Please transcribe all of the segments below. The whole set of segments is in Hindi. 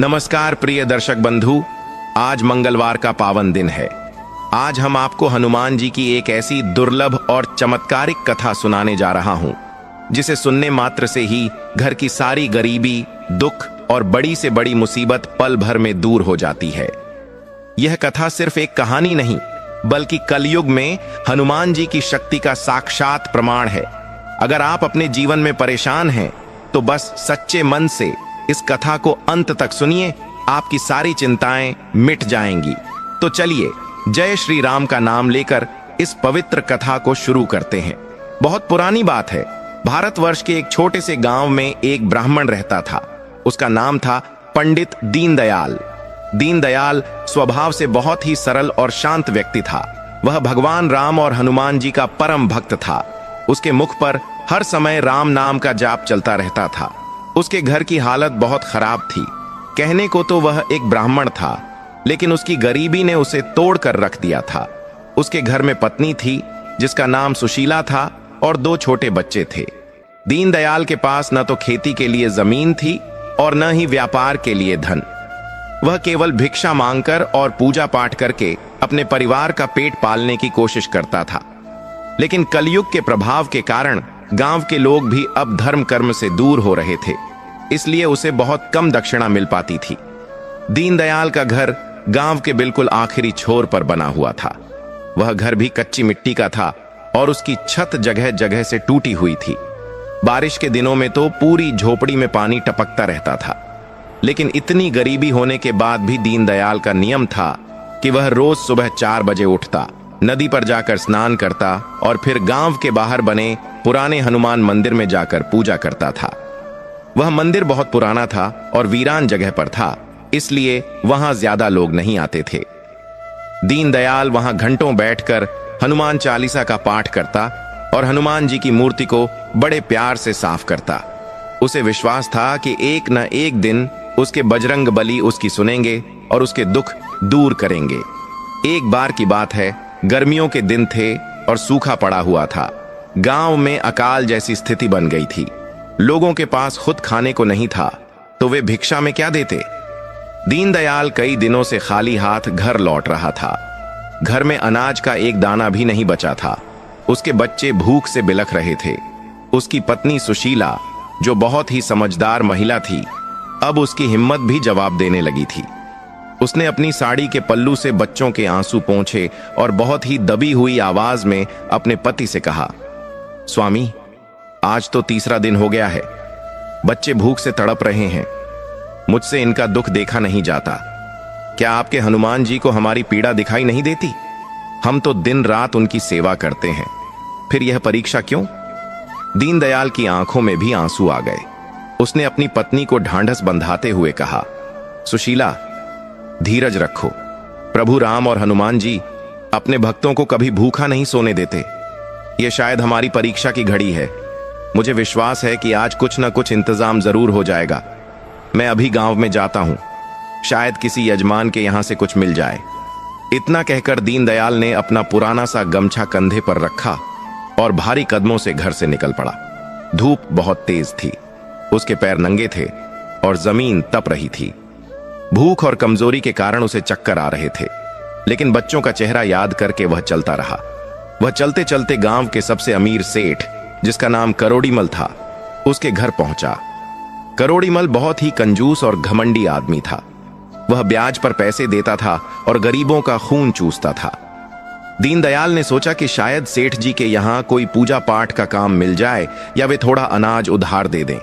नमस्कार प्रिय दर्शक बंधु, आज मंगलवार का पावन दिन है। आज हम आपको हनुमान जी की एक ऐसी दुर्लभ और चमत्कारिक कथा सुनाने जा रहा हूं, जिसे सुनने मात्र से ही घर की सारी गरीबी, दुख और बड़ी से बड़ी मुसीबत पल भर में दूर हो जाती है। यह कथा सिर्फ एक कहानी नहीं, बल्कि कलयुग में हनुमान जी की शक्ति का साक्षात प्रमाण है। अगर आप अपने जीवन में परेशान हैं, तो बस सच्चे मन से इस कथा को अंत तक सुनिए, आपकी सारी चिंताएं मिट जाएंगी। तो चलिए जय श्री राम का नाम लेकर इस पवित्र कथा को शुरू करते हैं। बहुत पुरानी बात है। भारतवर्ष के एक छोटे से गांव में एक ब्राह्मण रहता था। उसका नाम था पंडित दीनदयाल। दीनदयाल स्वभाव से बहुत ही सरल और शांत व्यक्ति था। वह भगवान राम और हनुमान जी का परम भक्त था। उसके मुख पर हर समय राम नाम का जाप चलता रहता था। उसके घर की हालत बहुत खराब थी। कहने को तो वह एक ब्राह्मण था, लेकिन उसकी गरीबी ने उसे तोड़ कर रख दिया था। उसके घर में पत्नी थी जिसका नाम सुशीला था और 2 छोटे बच्चे थे। दीनदयाल के पास न तो खेती के लिए जमीन थी और न ही व्यापार के लिए धन। वह केवल भिक्षा मांगकर और पूजा पाठ करके अपने परिवार का पेट पालने की कोशिश करता था। लेकिन कलयुग के प्रभाव के कारण गांव के लोग भी अब धर्म कर्म से दूर हो रहे थे, इसलिए उसे बहुत कम दक्षिणा मिल पाती थी। दीनदयाल का घर गांव के बिल्कुल आखिरी छोर पर बना हुआ था। वह घर भी कच्ची मिट्टी का था और उसकी छत जगह जगह से टूटी हुई थी। बारिश के दिनों में तो पूरी झोपड़ी में पानी टपकता रहता था। लेकिन इतनी गरीबी होने के बाद भी दीनदयाल का नियम था कि वह रोज सुबह 4 बजे उठता, नदी पर जाकर स्नान करता और फिर गांव के बाहर बने पुराने हनुमान मंदिर में जाकर पूजा करता था। वह मंदिर बहुत पुराना था और वीरान जगह पर था, इसलिए वहां ज्यादा लोग नहीं आते थे। दीनदयाल वहां घंटों बैठकर हनुमान चालीसा का पाठ करता और हनुमान जी की मूर्ति को बड़े प्यार से साफ करता। उसे विश्वास था कि एक न एक दिन उसके बजरंग बली उसकी सुनेंगे और उसके दुख दूर करेंगे। एक बार की बात है, गर्मियों के दिन थे और सूखा पड़ा हुआ था। गांव में अकाल जैसी स्थिति बन गई थी। लोगों के पास खुद खाने को नहीं था, तो वे भिक्षा में क्या देते। दीनदयाल कई दिनों से खाली हाथ घर लौट रहा था। घर में अनाज का एक दाना भी नहीं बचा था। उसके बच्चे भूख से बिलख रहे थे। उसकी पत्नी सुशीला, जो बहुत ही समझदार महिला थी, अब उसकी हिम्मत भी जवाब देने लगी थी। उसने अपनी साड़ी के पल्लू से बच्चों के आंसू पोंछे और बहुत ही दबी हुई आवाज में अपने पति से कहा, स्वामी, आज तो 3रा दिन हो गया है। बच्चे भूख से तड़प रहे हैं। मुझसे इनका दुख देखा नहीं जाता। क्या आपके हनुमान जी को हमारी पीड़ा दिखाई नहीं देती? हम तो दिन रात उनकी सेवा करते हैं, फिर यह परीक्षा क्यों? दीनदयाल की आंखों में भी आंसू आ गए। उसने अपनी पत्नी को ढांढस बंधाते हुए कहा, सुशीला, धीरज रखो। प्रभु राम और हनुमान जी अपने भक्तों को कभी भूखा नहीं सोने देते। यह शायद हमारी परीक्षा की घड़ी है। मुझे विश्वास है कि आज कुछ न कुछ इंतजाम जरूर हो जाएगा। मैं अभी गांव में जाता हूं, शायद किसी यजमान के यहां से कुछ मिल जाए। इतना कहकर दीनदयाल ने अपना पुराना सा गमछा कंधे पर रखा और भारी कदमों से घर से निकल पड़ा। धूप बहुत तेज थी। उसके पैर नंगे थे और जमीन तप रही थी। भूख और कमजोरी के कारण उसे चक्कर आ रहे थे, लेकिन बच्चों का चेहरा याद करके वह चलता रहा। वह चलते चलते गांव के सबसे अमीर सेठ, जिसका नाम करोड़ीमल था, उसके घर पहुंचा। करोड़ीमल बहुत ही कंजूस और घमंडी आदमी था। वह ब्याज पर पैसे देता था और गरीबों का खून चूसता था। दीनदयाल ने सोचा कि शायद सेठ जी के यहां कोई पूजा पाठ का काम मिल जाए या वे थोड़ा अनाज उधार दे दें।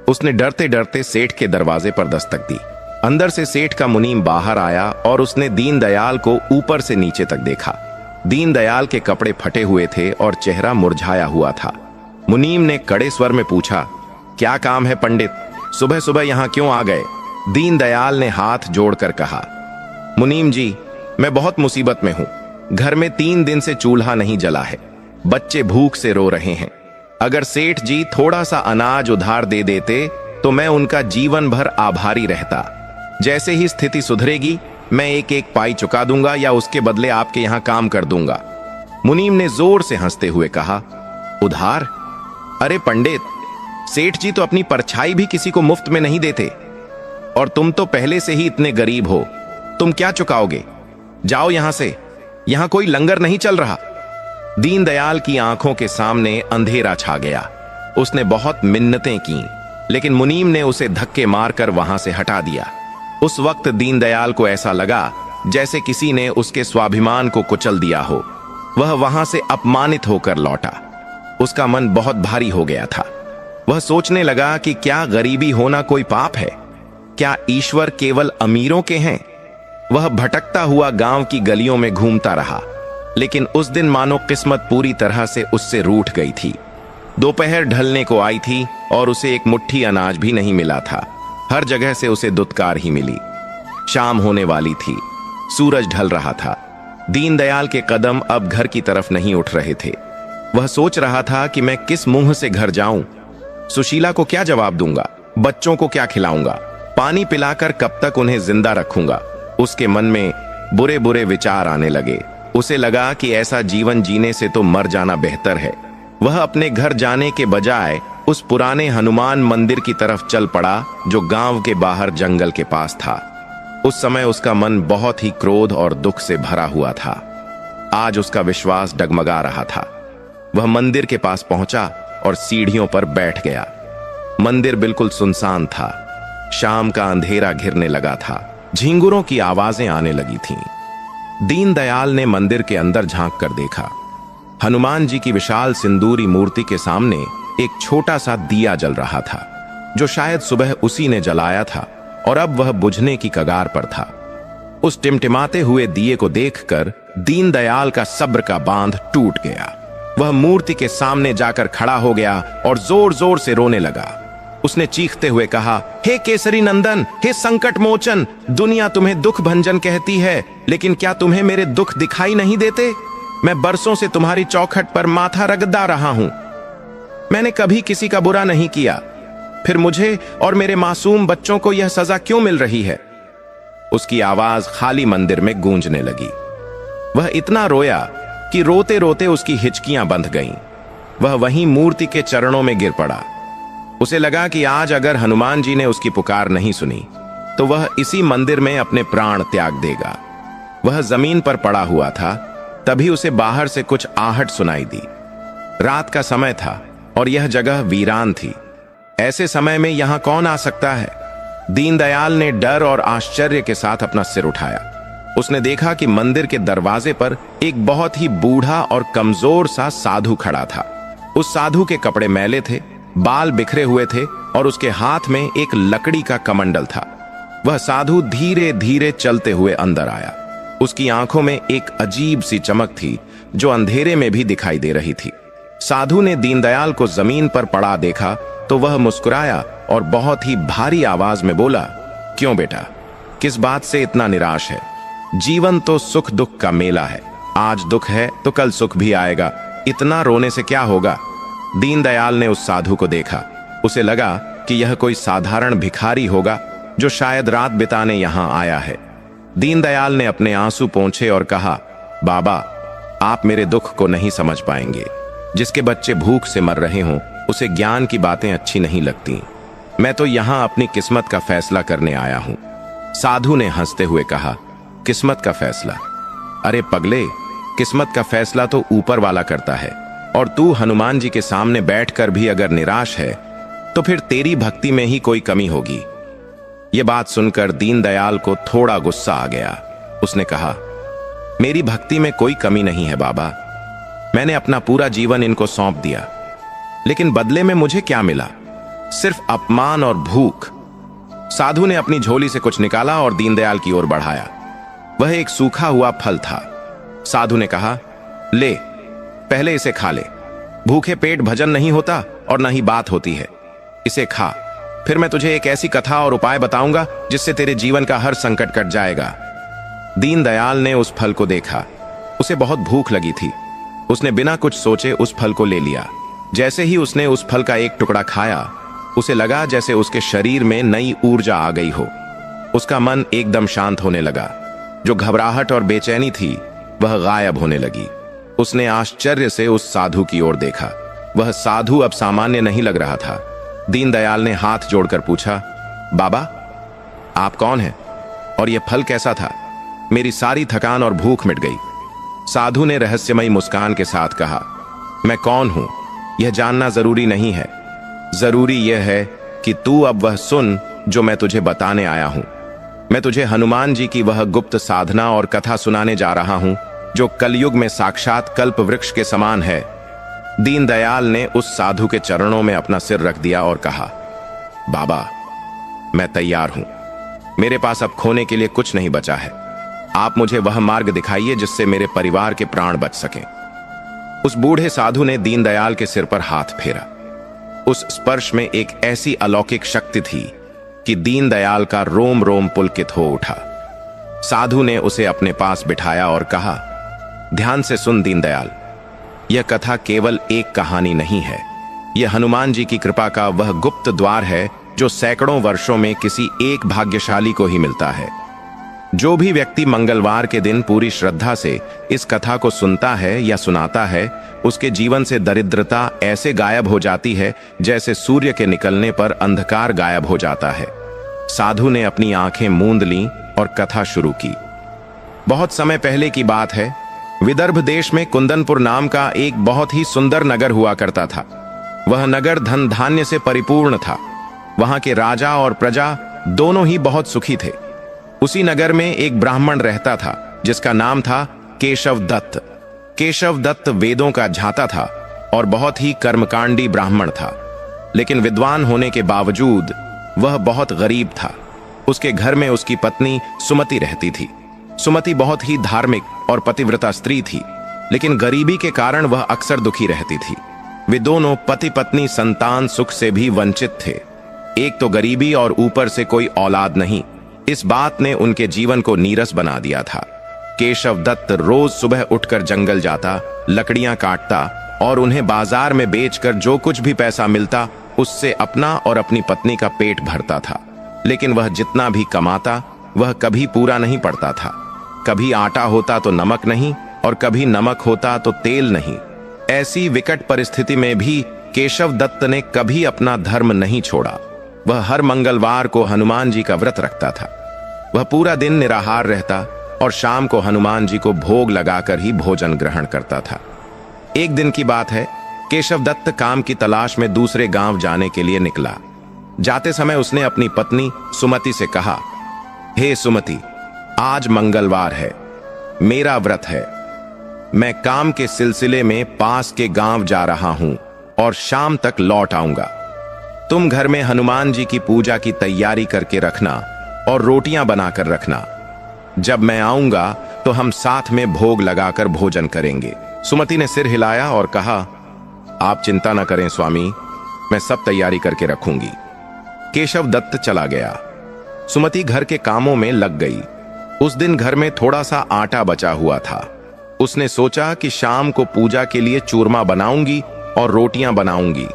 उसने डरते डरते सेठ के दरवाजे पर दस्तक दी। अंदर से सेठ का मुनीम बाहर आया और उसने दीनदयाल को ऊपर से नीचे तक देखा। दीनदयाल के कपड़े फटे हुए थे और चेहरा मुरझाया हुआ था। मुनीम ने कड़े स्वर में पूछा, क्या काम है पंडित? सुबह सुबह यहां क्यों आ गए? दीनदयाल ने हाथ जोड़कर कहा, मुनीम जी, मैं बहुत मुसीबत में हूं। घर में 3 दिन से चूल्हा नहीं जला है। बच्चे भूख से रो रहे हैं। अगर सेठ जी थोड़ा सा अनाज उधार दे देते तो मैं उनका जीवन भर आभारी रहता। जैसे ही स्थिति सुधरेगी, मैं एक एक पाई चुका दूंगा या उसके बदले आपके यहां काम कर दूंगा। मुनीम ने जोर से हंसते हुए कहा, उधार? अरे पंडित, सेठ जी तो अपनी परछाई भी किसी को मुफ्त में नहीं देते। और तुम तो पहले से ही इतने गरीब हो, तुम क्या चुकाओगे? जाओ यहां से, यहां कोई लंगर नहीं चल रहा। दीनदयाल की आंखों के सामने अंधेरा छा गया। उसने बहुत मिन्नतें की, लेकिन मुनीम ने उसे धक्के मारकर वहां से हटा दिया। उस वक्त दीनदयाल को ऐसा लगा जैसे किसी ने उसके स्वाभिमान को कुचल दिया हो। वह वहां से अपमानित होकर लौटा। उसका मन बहुत भारी हो गया था। वह सोचने लगा कि क्या गरीबी होना कोई पाप है? क्या ईश्वर केवल अमीरों के हैं? वह भटकता हुआ गांव की गलियों में घूमता रहा, लेकिन उस दिन मानो किस्मत पूरी तरह से उससे रूठ गई थी। दोपहर ढलने को आई थी और उसे एक मुट्ठी अनाज भी नहीं मिला था। हर जगह से उसे दुत्कार ही मिली। शाम होने वाली थी, सूरज ढल रहा था। दीनदयाल के कदम अब घर की तरफ नहीं उठ रहे थे। वह सोच रहा था कि मैं किस मुंह से घर जाऊं? सुशीला को क्या जवाब दूंगा? बच्चों को क्या खिलाऊंगा? पानी पिलाकर कब तक उन्हें जिंदा रखूंगा? उसके मन में बुरे बुरे विचार आने लगे। उसे लगा कि ऐसा जीवन जीने से तो मर जाना बेहतर है। वह अपने घर जाने के बजाय उस पुराने हनुमान मंदिर की तरफ चल पड़ा, जो गांव के बाहर जंगल के पास था। उस समय उसका मन बहुत ही क्रोध और दुख से भरा हुआ था। आज उसका विश्वास डगमगा रहा था। वह मंदिर के पास पहुंचा और सीढ़ियों पर बैठ गया। मंदिर बिल्कुल सुनसान था। शाम का अंधेरा घिरने लगा था। झींगुरों की आवाजें आने लगी थीं। दीनदयाल ने मंदिर के अंदर झांक कर देखा। हनुमान जी की विशाल सिंदूरी मूर्ति के सामने एक छोटा सा दिया जल रहा था, जो शायद सुबह उसी ने जलाया था और अब वह बुझने की कगार पर था। उस टिमटिमाते हुए दिए को देखकर दीनदयाल का सब्र का बांध टूट गया। वह मूर्ति के सामने जाकर खड़ा हो गया और जोर जोर से रोने लगा। उसने चीखते हुए कहा, हे केसरी नंदन, हे संकट मोचन, दुनिया तुम्हें दुख भंजन कहती है, लेकिन क्या तुम्हें मेरे दुख दिखाई नहीं देते? मैं बरसों से तुम्हारी चौखट पर माथा रगड़ा रहा हूं। मैंने कभी किसी का बुरा नहीं किया, फिर मुझे और मेरे मासूम बच्चों को यह सजा क्यों मिल रही है? उसकी आवाज खाली मंदिर में गूंजने लगी। वह इतना रोया कि रोते रोते उसकी हिचकियां बंध गईं। वह वहीं मूर्ति के चरणों में गिर पड़ा। उसे लगा कि आज अगर हनुमान जी ने उसकी पुकार नहीं सुनी तो वह इसी मंदिर में अपने प्राण त्याग देगा। वह जमीन पर पड़ा हुआ था, तभी उसे बाहर से कुछ आहट सुनाई दी। रात का समय था और यह जगह वीरान थी। ऐसे समय में यहां कौन आ सकता है? दीनदयाल ने डर और आश्चर्य के साथ अपना सिर उठाया। उसने देखा कि मंदिर के दरवाजे पर एक बहुत ही बूढ़ा और कमजोर सा साधु खड़ा था। उस साधु के कपड़े मैले थे, बाल बिखरे हुए थे और उसके हाथ में एक लकड़ी का कमंडल था। वह साधु धीरे धीरे चलते हुए अंदर आया। उसकी आंखों में एक अजीब सी चमक थी, जो अंधेरे में भी दिखाई दे रही थी। साधु ने दीनदयाल को जमीन पर पड़ा देखा तो वह मुस्कुराया और बहुत ही भारी आवाज में बोला, क्यों बेटा, किस बात से इतना निराश है? जीवन तो सुख दुख का मेला है। आज दुख है तो कल सुख भी आएगा। इतना रोने से क्या होगा? दीनदयाल ने उस साधु को देखा। उसे लगा कि यह कोई साधारण भिखारी होगा जो शायद रात बिताने यहां आया है। दीनदयाल ने अपने आंसू पोंछे और कहा, बाबा, आप मेरे दुख को नहीं समझ पाएंगे। जिसके बच्चे भूख से मर रहे हों उसे ज्ञान की बातें अच्छी नहीं लगती। मैं तो यहां अपनी किस्मत का फैसला करने आया हूं। साधु ने हंसते हुए कहा, किस्मत का फैसला? अरे पगले, किस्मत का फैसला तो ऊपर वाला करता है, और तू हनुमान जी के सामने बैठकर भी अगर निराश है तो फिर तेरी भक्ति में ही कोई कमी होगी। यह बात सुनकर दीनदयाल को थोड़ा गुस्सा आ गया। उसने कहा, मेरी भक्ति में कोई कमी नहीं है बाबा। मैंने अपना पूरा जीवन इनको सौंप दिया, लेकिन बदले में मुझे क्या मिला? सिर्फ अपमान और भूख। साधु ने अपनी झोली से कुछ निकाला और दीनदयाल की ओर बढ़ाया। वह एक सूखा हुआ फल था। साधु ने कहा, ले, पहले इसे खा ले। भूखे पेट भजन नहीं होता और न ही बात होती है। इसे खा, फिर मैं तुझे एक ऐसी कथा और उपाय बताऊंगा जिससे तेरे जीवन का हर संकट कट जाएगा। दीनदयाल ने उस फल को देखा। उसे बहुत भूख लगी थी। उसने बिना कुछ सोचे उस फल को ले लिया। जैसे ही उसने उस फल का एक टुकड़ा खाया, उसे लगा जैसे उसके शरीर में नई ऊर्जा आ गई हो। उसका मन एकदम शांत होने लगा। जो घबराहट और बेचैनी थी वह गायब होने लगी। उसने आश्चर्य से उस साधु की ओर देखा। वह साधु अब सामान्य नहीं लग रहा था। दीनदयाल ने हाथ जोड़कर पूछा, बाबा, आप कौन हैं और यह फल कैसा था? मेरी सारी थकान और भूख मिट गई। साधु ने रहस्यमयी मुस्कान के साथ कहा, मैं कौन हूं यह जानना जरूरी नहीं है। जरूरी यह है कि तू अब वह सुन जो मैं तुझे बताने आया हूं। मैं तुझे हनुमान जी की वह गुप्त साधना और कथा सुनाने जा रहा हूं जो कलयुग में साक्षात कल्प वृक्ष के समान है। दीनदयाल ने उस साधु के चरणों में अपना सिर रख दिया और कहा, बाबा, मैं तैयार हूं। मेरे पास अब खोने के लिए कुछ नहीं बचा है। आप मुझे वह मार्ग दिखाइए जिससे मेरे परिवार के प्राण बच सकें। उस बूढ़े साधु ने दीनदयाल के सिर पर हाथ फेरा। उस स्पर्श में एक ऐसी अलौकिक शक्ति थी कि दीनदयाल का रोम रोम पुलकित हो उठा। साधु ने उसे अपने पास बिठाया और कहा, ध्यान से सुन दीनदयाल, यह कथा केवल एक कहानी नहीं है। यह हनुमान जी की कृपा का वह गुप्त द्वार है जो सैकड़ों वर्षों में किसी एक भाग्यशाली को ही मिलता है। जो भी व्यक्ति मंगलवार के दिन पूरी श्रद्धा से इस कथा को सुनता है या सुनाता है, उसके जीवन से दरिद्रता ऐसे गायब हो जाती है जैसे सूर्य के निकलने पर अंधकार गायब हो जाता है। साधु ने अपनी आंखें मूंद लीं और कथा शुरू की। बहुत समय पहले की बात है। विदर्भ देश में कुंदनपुर नाम का एक बहुत ही सुंदर नगर हुआ करता था। वह नगर धन धान्य से परिपूर्ण था। वहां के राजा और प्रजा दोनों ही बहुत सुखी थे। उसी नगर में एक ब्राह्मण रहता था जिसका नाम था केशव दत्त। केशव दत्त वेदों का झाता था और बहुत ही कर्मकांडी ब्राह्मण था, लेकिन विद्वान होने के बावजूद वह बहुत गरीब था। उसके घर में उसकी पत्नी सुमति रहती थी। सुमति बहुत ही धार्मिक और पतिव्रता स्त्री थी, लेकिन गरीबी के कारण वह अक्सर दुखी रहती थी। वे दोनों पति पत्नी संतान सुख से भी वंचित थे। एक तो गरीबी और ऊपर से कोई औलाद नहीं। इस बात ने उनके जीवन को नीरस बना दिया था। केशव दत्त रोज सुबह उठकर जंगल जाता, लकड़ियां काटता और उन्हें बाजार में बेचकर जो कुछ भी पैसा मिलता उससे अपना और अपनी पत्नी का पेट भरता था। लेकिन वह जितना भी कमाता वह कभी पूरा नहीं पड़ता था। कभी आटा होता तो नमक नहीं और कभी नमक होता तो तेल नहीं। ऐसी विकट परिस्थिति में भी केशव दत्त ने कभी अपना धर्म नहीं छोड़ा। वह हर मंगलवार को हनुमान जी का व्रत रखता था। वह पूरा दिन निराहार रहता और शाम को हनुमान जी को भोग लगाकर ही भोजन ग्रहण करता था। एक दिन की बात है, केशव दत्त काम की तलाश में दूसरे गांव जाने के लिए निकला। जाते समय उसने अपनी पत्नी सुमति से कहा, हे सुमति, आज मंगलवार है, मेरा व्रत है। मैं काम के सिलसिले में पास के गांव जा रहा हूं और शाम तक लौट आऊंगा। तुम घर में हनुमान जी की पूजा की तैयारी करके रखना और रोटियां बनाकर रखना। जब मैं आऊंगा तो हम साथ में भोग लगाकर भोजन करेंगे। सुमति ने सिर हिलाया और कहा, आप चिंता न करें स्वामी, मैं सब तैयारी करके रखूंगी। केशव दत्त चला गया। सुमति घर के कामों में लग गई। उस दिन घर में थोड़ा सा आटा बचा हुआ था। उसने सोचा कि शाम को पूजा के लिए चूरमा बनाऊंगी और रोटियां बनाऊंगी।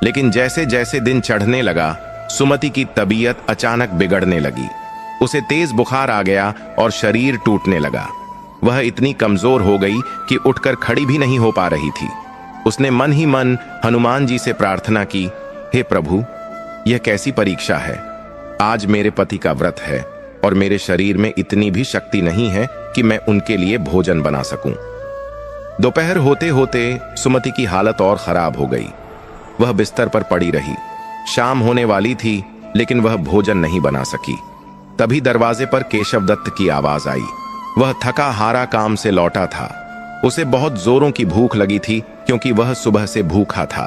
लेकिन जैसे जैसे दिन चढ़ने लगा, सुमति की तबीयत अचानक बिगड़ने लगी। उसे तेज बुखार आ गया और शरीर टूटने लगा। वह इतनी कमजोर हो गई कि उठकर खड़ी भी नहीं हो पा रही थी। उसने मन ही मन हनुमान जी से प्रार्थना की, हे प्रभु, यह कैसी परीक्षा है। आज मेरे पति का व्रत है और मेरे शरीर में इतनी भी शक्ति नहीं है कि मैं उनके लिए भोजन बना सकूं। दोपहर होते होते सुमति की हालत और खराब हो गई। वह बिस्तर पर पड़ी रही। शाम होने वाली थी, लेकिन वह भोजन नहीं बना सकी। तभी दरवाजे पर केशव दत्त की आवाज आई। वह थका हारा काम से लौटा था। उसे बहुत जोरों की भूख लगी थी क्योंकि वह सुबह से भूखा था।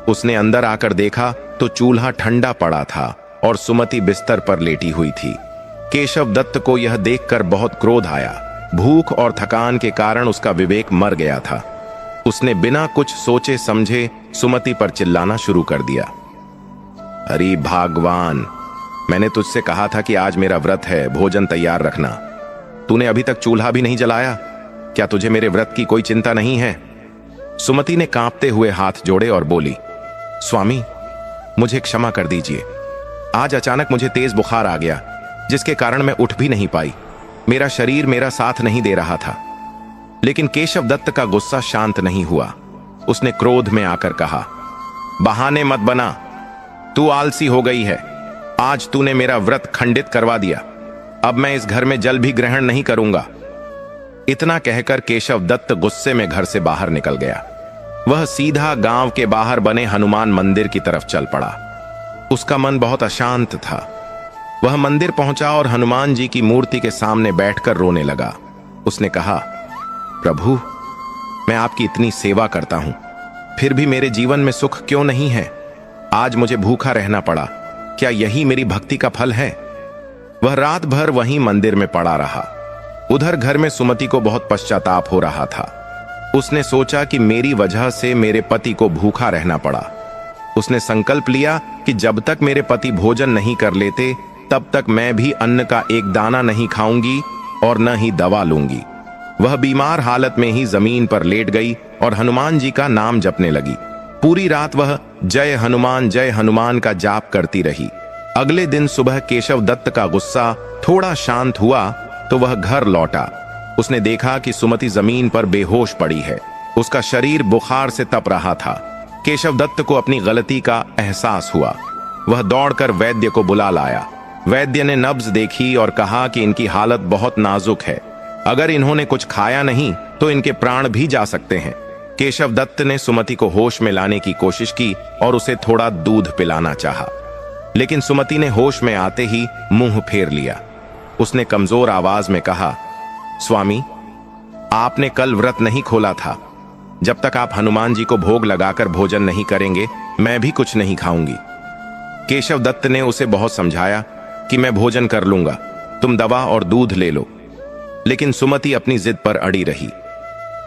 उसने अंदर आकर देखा तो चूल्हा ठंडा पड़ा था और सुमति बिस्तर पर लेटी हुई थी। केशव दत्त को यह देखकर बहुत क्रोध आया। भूख और थकान के कारण उसका विवेक मर गया था। उसने बिना कुछ सोचे समझे सुमति पर चिल्लाना शुरू कर दिया। अरे भगवान, मैंने तुझसे कहा था कि आज मेरा व्रत है, भोजन तैयार रखना। तूने अभी तक चूल्हा भी नहीं जलाया। क्या तुझे मेरे व्रत की कोई चिंता नहीं है? सुमति ने कांपते हुए हाथ जोड़े और बोली, स्वामी, मुझे क्षमा कर दीजिए। आज अचानक मुझे तेज बुखार आ गया, जिसके कारण मैं उठ भी नहीं पाई। मेरा शरीर मेरा साथ नहीं दे रहा था। लेकिन केशव दत्त का गुस्सा शांत नहीं हुआ। उसने क्रोध में आकर कहा, बहाने मत बना, तू आलसी हो गई है। आज तूने मेरा व्रत खंडित करवा दिया। अब मैं इस घर में जल भी ग्रहण नहीं करूंगा। इतना कहकर केशव दत्त गुस्से में घर से बाहर निकल गया। वह सीधा गांव के बाहर बने हनुमान मंदिर की तरफ चल पड़ा। उसका मन बहुत अशांत था। वह मंदिर पहुंचा और हनुमान जी की मूर्ति के सामने बैठकर रोने लगा। उसने कहा, प्रभु, मैं आपकी इतनी सेवा करता हूं, फिर भी मेरे जीवन में सुख क्यों नहीं है? आज मुझे भूखा रहना पड़ा। क्या यही मेरी भक्ति का फल है? वह रात भर वहीं मंदिर में पड़ा रहा। उधर घर में सुमति को बहुत पश्चाताप हो रहा था। उसने सोचा कि मेरी वजह से मेरे पति को भूखा रहना पड़ा। उसने संकल्प लिया कि जब तक मेरे पति भोजन नहीं कर लेते तब तक मैं भी अन्न का एक दाना नहीं खाऊंगी और न ही दवा लूंगी। वह बीमार हालत में ही जमीन पर लेट गई और हनुमान जी का नाम जपने लगी। पूरी रात वह जय हनुमान का जाप करती रही। अगले दिन सुबह केशव दत्त का गुस्सा थोड़ा शांत हुआ तो वह घर लौटा। उसने देखा कि सुमति जमीन पर बेहोश पड़ी है। उसका शरीर बुखार से तप रहा था। केशव दत्त को अपनी गलती का एहसास हुआ। वह दौड़कर वैद्य को बुला लाया। वैद्य ने नब्ज देखी और कहा कि इनकी हालत बहुत नाजुक है। अगर इन्होंने कुछ खाया नहीं तो इनके प्राण भी जा सकते हैं। केशव दत्त ने सुमति को होश में लाने की कोशिश की और उसे थोड़ा दूध पिलाना चाहा, लेकिन सुमति ने होश में आते ही मुंह फेर लिया। उसने कमजोर आवाज में कहा, स्वामी, आपने कल व्रत नहीं खोला था। जब तक आप हनुमान जी को भोग लगाकर भोजन नहीं करेंगे मैं भी कुछ नहीं खाऊंगी। केशव दत्त ने उसे बहुत समझाया कि मैं भोजन कर लूंगा, तुम दवा और दूध ले लो, लेकिन सुमति अपनी जिद पर अड़ी रही।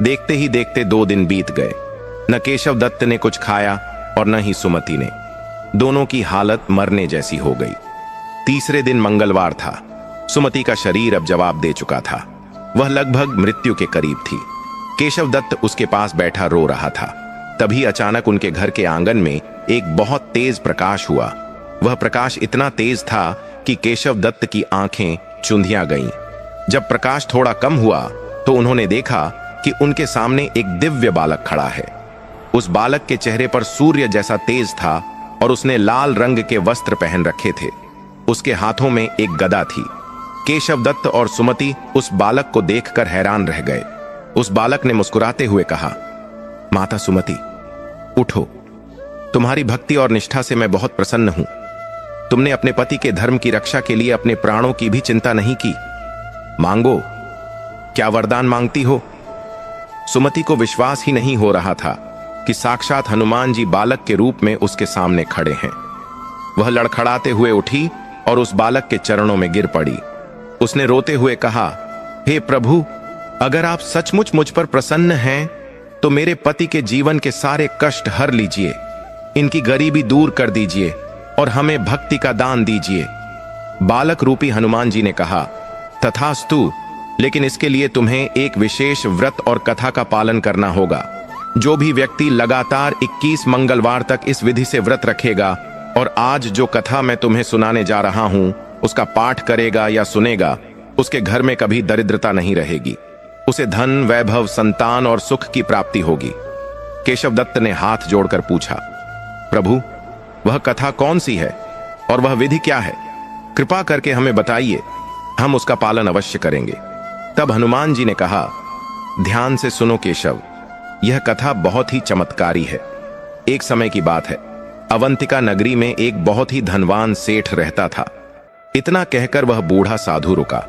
देखते ही देखते 2 दिन बीत गए। न केशव दत्त ने कुछ खाया और न ही सुमति ने। दोनों की हालत मरने जैसी हो गई। तीसरे दिन मंगलवार था। सुमति का शरीर अब जवाब दे चुका था। वह लगभग मृत्यु के करीब थी। केशव दत्त उसके पास बैठा रो रहा था। तभी अचानक उनके घर के आंगन में एक बहुत तेज प्रकाश हुआ। वह प्रकाश इतना तेज था कि केशव दत्त की आंखें चुंधिया गईं। जब प्रकाश थोड़ा कम हुआ तो उन्होंने देखा कि उनके सामने एक दिव्य बालक खड़ा है। उस बालक के चेहरे पर सूर्य जैसा तेज था और उसने लाल रंग के वस्त्र पहन रखे थे। उसके हाथों में एक गदा थी। केशव दत्त और सुमति उस बालक को देखकर हैरान रह गए। उस बालक ने मुस्कुराते हुए कहा, माता सुमति, उठो। तुम्हारी भक्ति और निष्ठा से मैं बहुत प्रसन्न हूं। तुमने अपने पति के धर्म की रक्षा के लिए अपने प्राणों की भी चिंता नहीं की। मांगो, क्या वरदान मांगती हो? सुमति को विश्वास ही नहीं हो रहा था कि साक्षात हनुमान जी बालक के रूप में उसके सामने खड़े हैं। वह लड़खड़ाते हुए उठी और उस बालक के चरणों में गिर पड़ी। उसने रोते हुए कहा, हे प्रभु, अगर आप सचमुच मुझ पर प्रसन्न हैं तो मेरे पति के जीवन के सारे कष्ट हर लीजिए, इनकी गरीबी दूर कर दीजिए और हमें भक्ति का दान दीजिए। बालक रूपी हनुमान जी ने कहा, तथास्तु, लेकिन इसके लिए तुम्हें एक विशेष व्रत और कथा का पालन करना होगा। जो भी व्यक्ति लगातार 21 मंगलवार तक इस विधि से व्रत रखेगा और आज जो कथा मैं तुम्हें सुनाने जा रहा हूं उसका पाठ करेगा या सुनेगा, उसके घर में कभी दरिद्रता नहीं रहेगी। उसे धन, वैभव, संतान और सुख की प्राप्ति होगी। केशव दत्त ने हाथ जोड़कर पूछा, प्रभु, वह कथा कौन सी है और वह विधि क्या है? कृपा करके हमें बताइए, हम उसका पालन अवश्य करेंगे। तब हनुमान जी ने कहा, ध्यान से सुनो केशव, यह कथा बहुत ही चमत्कारी है। एक समय की बात है, अवंतिका नगरी में एक बहुत ही धनवान सेठ रहता था। इतना कहकर वह बूढ़ा साधु रुका।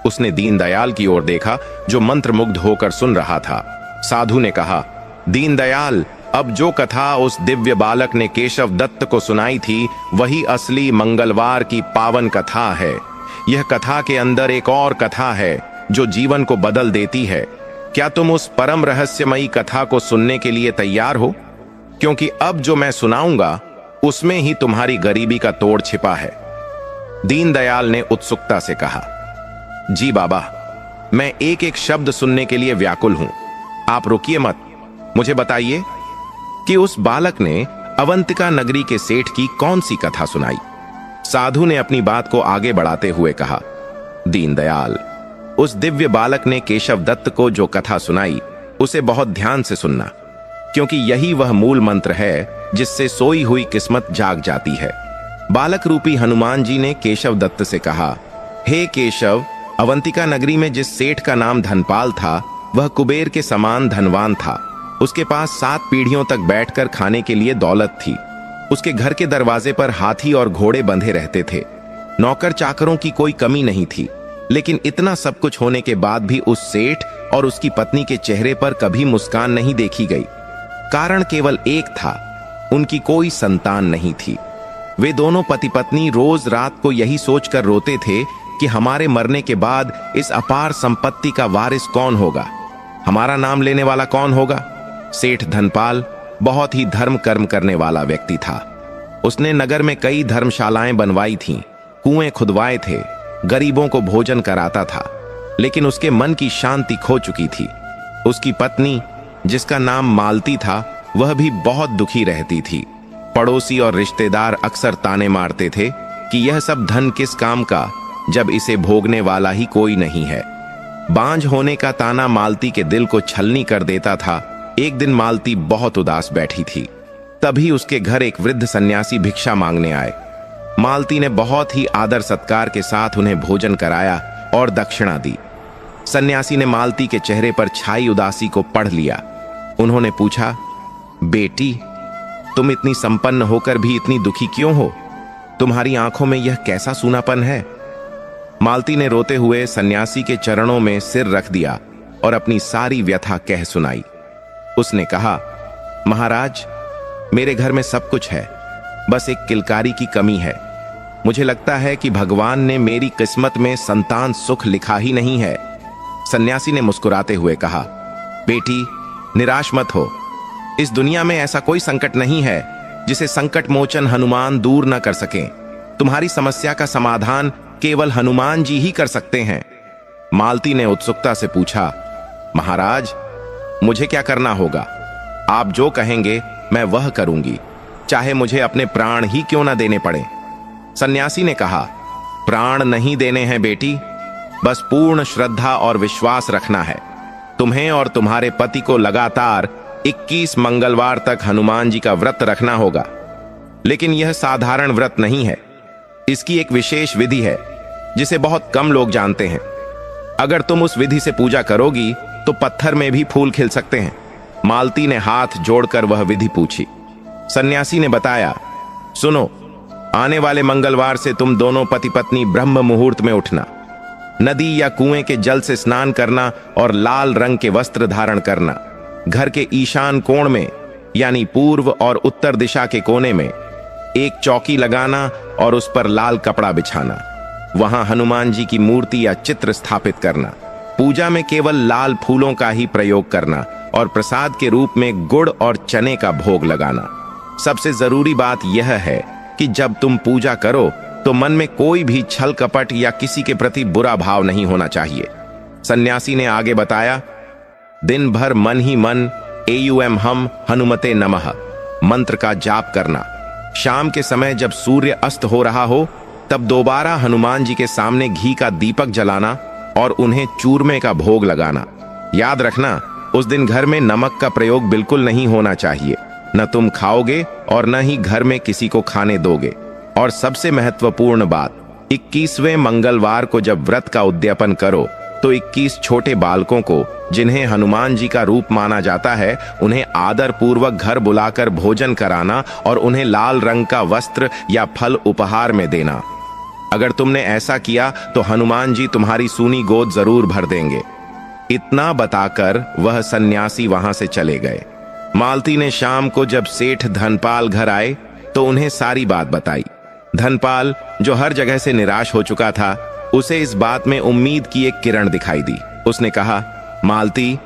उसने दीनदयाल की ओर देखा जो मंत्रमुग्ध होकर सुन रहा था। साधु ने कहा, दीनदयाल, अब जो कथा उस दिव्य बालक ने केशव दत्त को सुनाई थी वही असली मंगलवार की पावन कथा है। यह कथा के अंदर एक और कथा है जो जीवन को बदल देती है। क्या तुम उस परम रहस्यमयी कथा को सुनने के लिए तैयार हो? क्योंकि अब जो मैं सुनाऊंगा उसमें ही तुम्हारी गरीबी का तोड़ छिपा है। दीनदयाल ने उत्सुकता से कहा, जी बाबा, मैं एक एक शब्द सुनने के लिए व्याकुल हूं। आप रुकिए मत, मुझे बताइए कि उस बालक ने अवंतिका नगरी के सेठ की कौन सी कथा सुनाई। साधु ने अपनी बात को आगे बढ़ाते हुए कहा, दीनदयाल, उस दिव्य बालक ने केशव दत्त को जो कथा सुनाई उसे बहुत ध्यान से सुनना, क्योंकि यही वह मूल मंत्र है जिससे सोई हुई किस्मत जाग जाती है। बालक रूपी हनुमान जी ने केशव दत्त से कहा, हे केशव, अवंतिका नगरी में जिस सेठ का नाम धनपाल था, वह कुबेर के समान धनवान था। उसके पास 7 पीढ़ियों तक बैठकर खाने के लिए दौलत थी। उसके घर के दरवाजे पर हाथी और घोड़े बंधे रहते थे। नौकर चाकरों की कोई कमी नहीं थी। लेकिन इतना सब कुछ होने के बाद भी उस सेठ और उसकी पत्नी के चेहरे पर कभी मुस्कान नहीं देखी गई। कारण केवल एक था, उनकी कोई संतान नहीं थी। वे दोनों पति पत्नी रोज रात को यही सोचकर रोते थे कि हमारे मरने के बाद इस अपार संपत्ति का वारिस कौन होगा, हमारा नाम लेने वाला कौन होगा। सेठ धनपाल बहुत ही धर्म कर्म करने वाला व्यक्ति था। उसने नगर में कई धर्मशालाएं बनवाई थीं, कुएं खुदवाए थे, गरीबों को भोजन कराता था। लेकिन उसके मन की शांति खो चुकी थी। उसकी पत्नी, जिसका नाम मालती था, वह भी बहुत दुखी रहती थी। पड़ोसी और रिश्तेदार अक्सर ताने मारते थे कि यह सब धन किस काम का, जब इसे भोगने वाला ही कोई नहीं है। बांझ होने का ताना मालती के दिल को छलनी कर देता था। एक दिन मालती बहुत उदास बैठी थी। तभी उसके घर एक वृद्ध सन्यासी भिक्षा मांगने आए। मालती ने बहुत ही आदर सत्कार के साथ उन्हें भोजन कराया और दक्षिणा दी। सन्यासी ने मालती के चेहरे पर छाई उदासी को पढ़ लिया। उन्होंने पूछा, बेटी, तुम इतनी संपन्न होकर भी इतनी दुखी क्यों हो? तुम्हारी आंखों में यह कैसा सूनापन है? मालती ने रोते हुए सन्यासी के चरणों में सिर रख दिया और अपनी सारी व्यथा कह सुनाई। उसने कहा, महाराज, मेरे घर में सब कुछ है, बस एक किलकारी की कमी है। मुझे लगता है कि भगवान ने मेरी किस्मत में संतान सुख लिखा ही नहीं है। सन्यासी ने मुस्कुराते हुए कहा, बेटी, निराश मत हो। इस दुनिया में ऐसा कोई संकट नहीं है जिसे संकट मोचन हनुमान दूर न कर सकें। तुम्हारी समस्या का समाधान केवल हनुमान जी ही कर सकते हैं। मालती ने उत्सुकता से पूछा, महाराज, मुझे क्या करना होगा? आप जो कहेंगे मैं वह करूंगी, चाहे मुझे अपने प्राण ही क्यों न देने पड़े। सन्यासी ने कहा, प्राण नहीं देने हैं बेटी, बस पूर्ण श्रद्धा और विश्वास रखना है। तुम्हें और तुम्हारे पति को लगातार 21 मंगलवार तक हनुमान जी का व्रत रखना होगा। लेकिन यह साधारण व्रत नहीं है, इसकी एक विशेष विधि है जिसे बहुत कम लोग जानते हैं। अगर तुम उस विधि से पूजा करोगी तो पत्थर में भी फूल खिल सकते हैं। मालती ने हाथ जोड़कर वह विधि पूछी। सन्यासी ने बताया, सुनो, आने वाले मंगलवार से तुम दोनों पति पत्नी ब्रह्म मुहूर्त में उठना, नदी या कुएं के जल से स्नान करना और लाल रंग के वस्त्र धारण करना। घर के ईशान कोण में, यानी पूर्व और उत्तर दिशा के कोने में एक चौकी लगाना और उस पर लाल कपड़ा बिछाना। वहां हनुमान जी की मूर्ति या चित्र स्थापित करना। पूजा में केवल लाल फूलों का ही प्रयोग करना और प्रसाद के रूप में गुड़ और चने का भोग लगाना। सबसे जरूरी बात यह है कि जब तुम पूजा करो तो मन में कोई भी छल कपट या किसी के प्रति बुरा भाव नहीं होना चाहिए। सन्यासी ने आगे बताया, दिन भर मन ही मन एयुएम हम हनुमते नमः मंत्र का जाप करना। शाम के समय जब सूर्य अस्त हो रहा हो तब दोबारा हनुमान जी के सामने घी का दीपक जलाना और उन्हें चूरमे का भोग लगाना। याद रखना, उस दिन घर में नमक का प्रयोग बिल्कुल नहीं होना चाहिए। न तुम खाओगे और न ही घर में किसी को खाने दोगे। और सबसे महत्वपूर्ण बात, 21वें मंगलवार को जब व्रत का उद्यापन करो तो 21 छोटे बालकों को, जिन्हें हनुमान जी का रूप माना जाता है, उन्हें आदर पूर्वक घर बुलाकर भोजन कराना और उन्हें लाल रंग का वस्त्र या फल उपहार में देना। अगर तुमने ऐसा किया तो हनुमान जी तुम्हारी सूनी गोद जरूर भर देंगे। इतना बताकर वह सन्यासी वहां से चले गए। मालती ने शाम को जब सेठ धनपाल घर आए तो उन्हें सारी बात बताई। धनपाल, जो हर जगह से निराश हो चुका था, उसे इस बात में उम्मीद की एक किरण दिखाई दी। उसने कहा, मालती,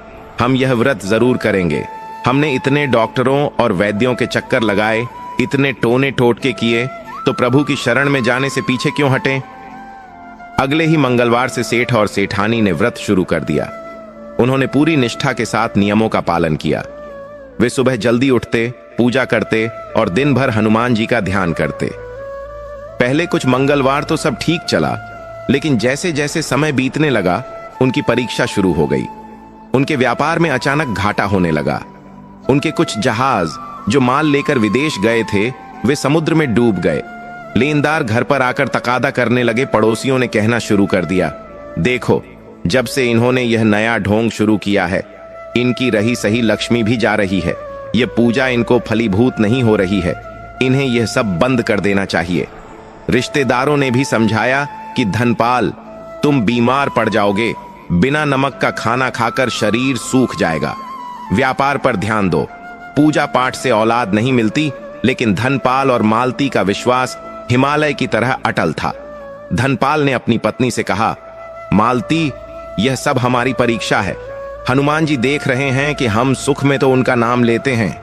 हम यह व्रत जरूर करेंगे। हमने इतने डॉक्टरों और वैद्यों के चक्कर लगाए, इतने टोने टोटके किए, तो प्रभु की शरण में जाने से पीछे क्यों हटें? अगले ही मंगलवार से सेठ और सेठानी ने व्रत शुरू कर दिया। उन्होंने पूरी निष्ठा के साथ नियमों का पालन किया। वे सुबह जल्दी उठते, पूजा करते और दिन भर हनुमान जी का ध्यान करते। पहले कुछ मंगलवार तो सब ठीक चला, लेकिन जैसे जैसे समय बीतने लगा उनकी परीक्षा शुरू हो गई। उनके व्यापार में अचानक घाटा होने लगा। उनके कुछ जहाज जो माल लेकर विदेश गए थे, वे समुद्र में डूब गए। लेनदार घर पर आकर तकादा करने लगे। पड़ोसियों ने कहना शुरू कर दिया, देखो, जब से इन्होंने यह नया ढोंग शुरू किया है, इनकी रही सही लक्ष्मी भी जा रही है। यह पूजा इनको फलीभूत नहीं हो रही है। इन्हें यह सब बंद कर देना चाहिए। रिश्तेदारों ने भी समझाया कि धनपाल, तुम बीमार पड़ जाओगे। बिना नमक का खाना खाकर शरीर सूख जाएगा। व्यापार पर ध्यान दो। पूजा पाठ से औलाद नहीं मिलती, लेकिन धनपाल और मालती का विश्वास हिमालय की तरह अटल था। धनपाल ने अपनी पत्नी से कहा, मालती, यह सब हमारी परीक्षा है। हनुमान जी देख रहे हैं कि हम सुख में तो उनका नाम लेते हैं,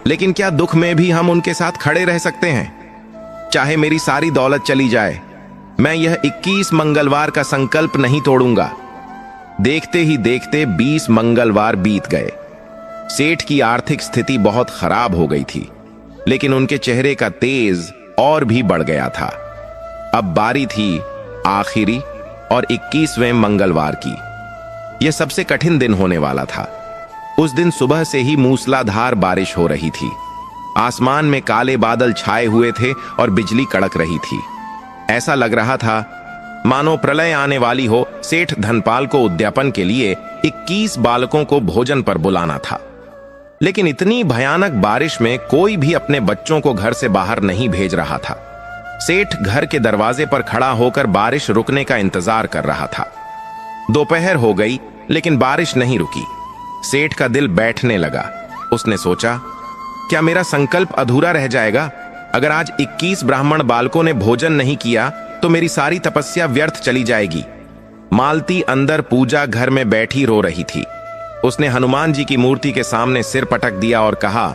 लेकिन क्या दुख में भी हम उनके साथ खड़े रह सकते हैं? चाहे मेरी सारी दौलत चली जाए, मैं यह 21 मंगलवार का संकल्प नहीं तोड़ूंगा। देखते ही देखते 20 मंगलवार बीत गए। सेठ की आर्थिक स्थिति बहुत खराब हो गई थी, लेकिन उनके चेहरे का तेज और भी बढ़ गया था। अब बारी थी आखिरी और 21वें मंगलवार की। यह सबसे कठिन दिन होने वाला था। उस दिन सुबह से ही मूसलाधार बारिश हो रही थी। आसमान में काले बादल छाए हुए थे और बिजली कड़क रही थी। ऐसा लग रहा था मानो प्रलय आने वाली हो। सेठ धनपाल को उद्यापन के लिए 21 बालकों को भोजन पर बुलाना था, लेकिन इतनी भयानक बारिश में कोई भी अपने बच्चों को घर से बाहर नहीं भेज रहा था। सेठ घर के दरवाजे पर खड़ा होकर बारिश रुकने का इंतजार कर रहा था। दोपहर हो गई, लेकिन बारिश नहीं रुकी। सेठ का दिल बैठने लगा। उसने सोचा, क्या मेरा संकल्प अधूरा रह जाएगा? अगर आज 21 ब्राह्मण बालकों ने भोजन नहीं किया तो मेरी सारी तपस्या व्यर्थ चली जाएगी। मालती अंदर पूजा घर में बैठी रो रही थी। उसने हनुमान जी की मूर्ति के सामने सिर पटक दिया और कहा,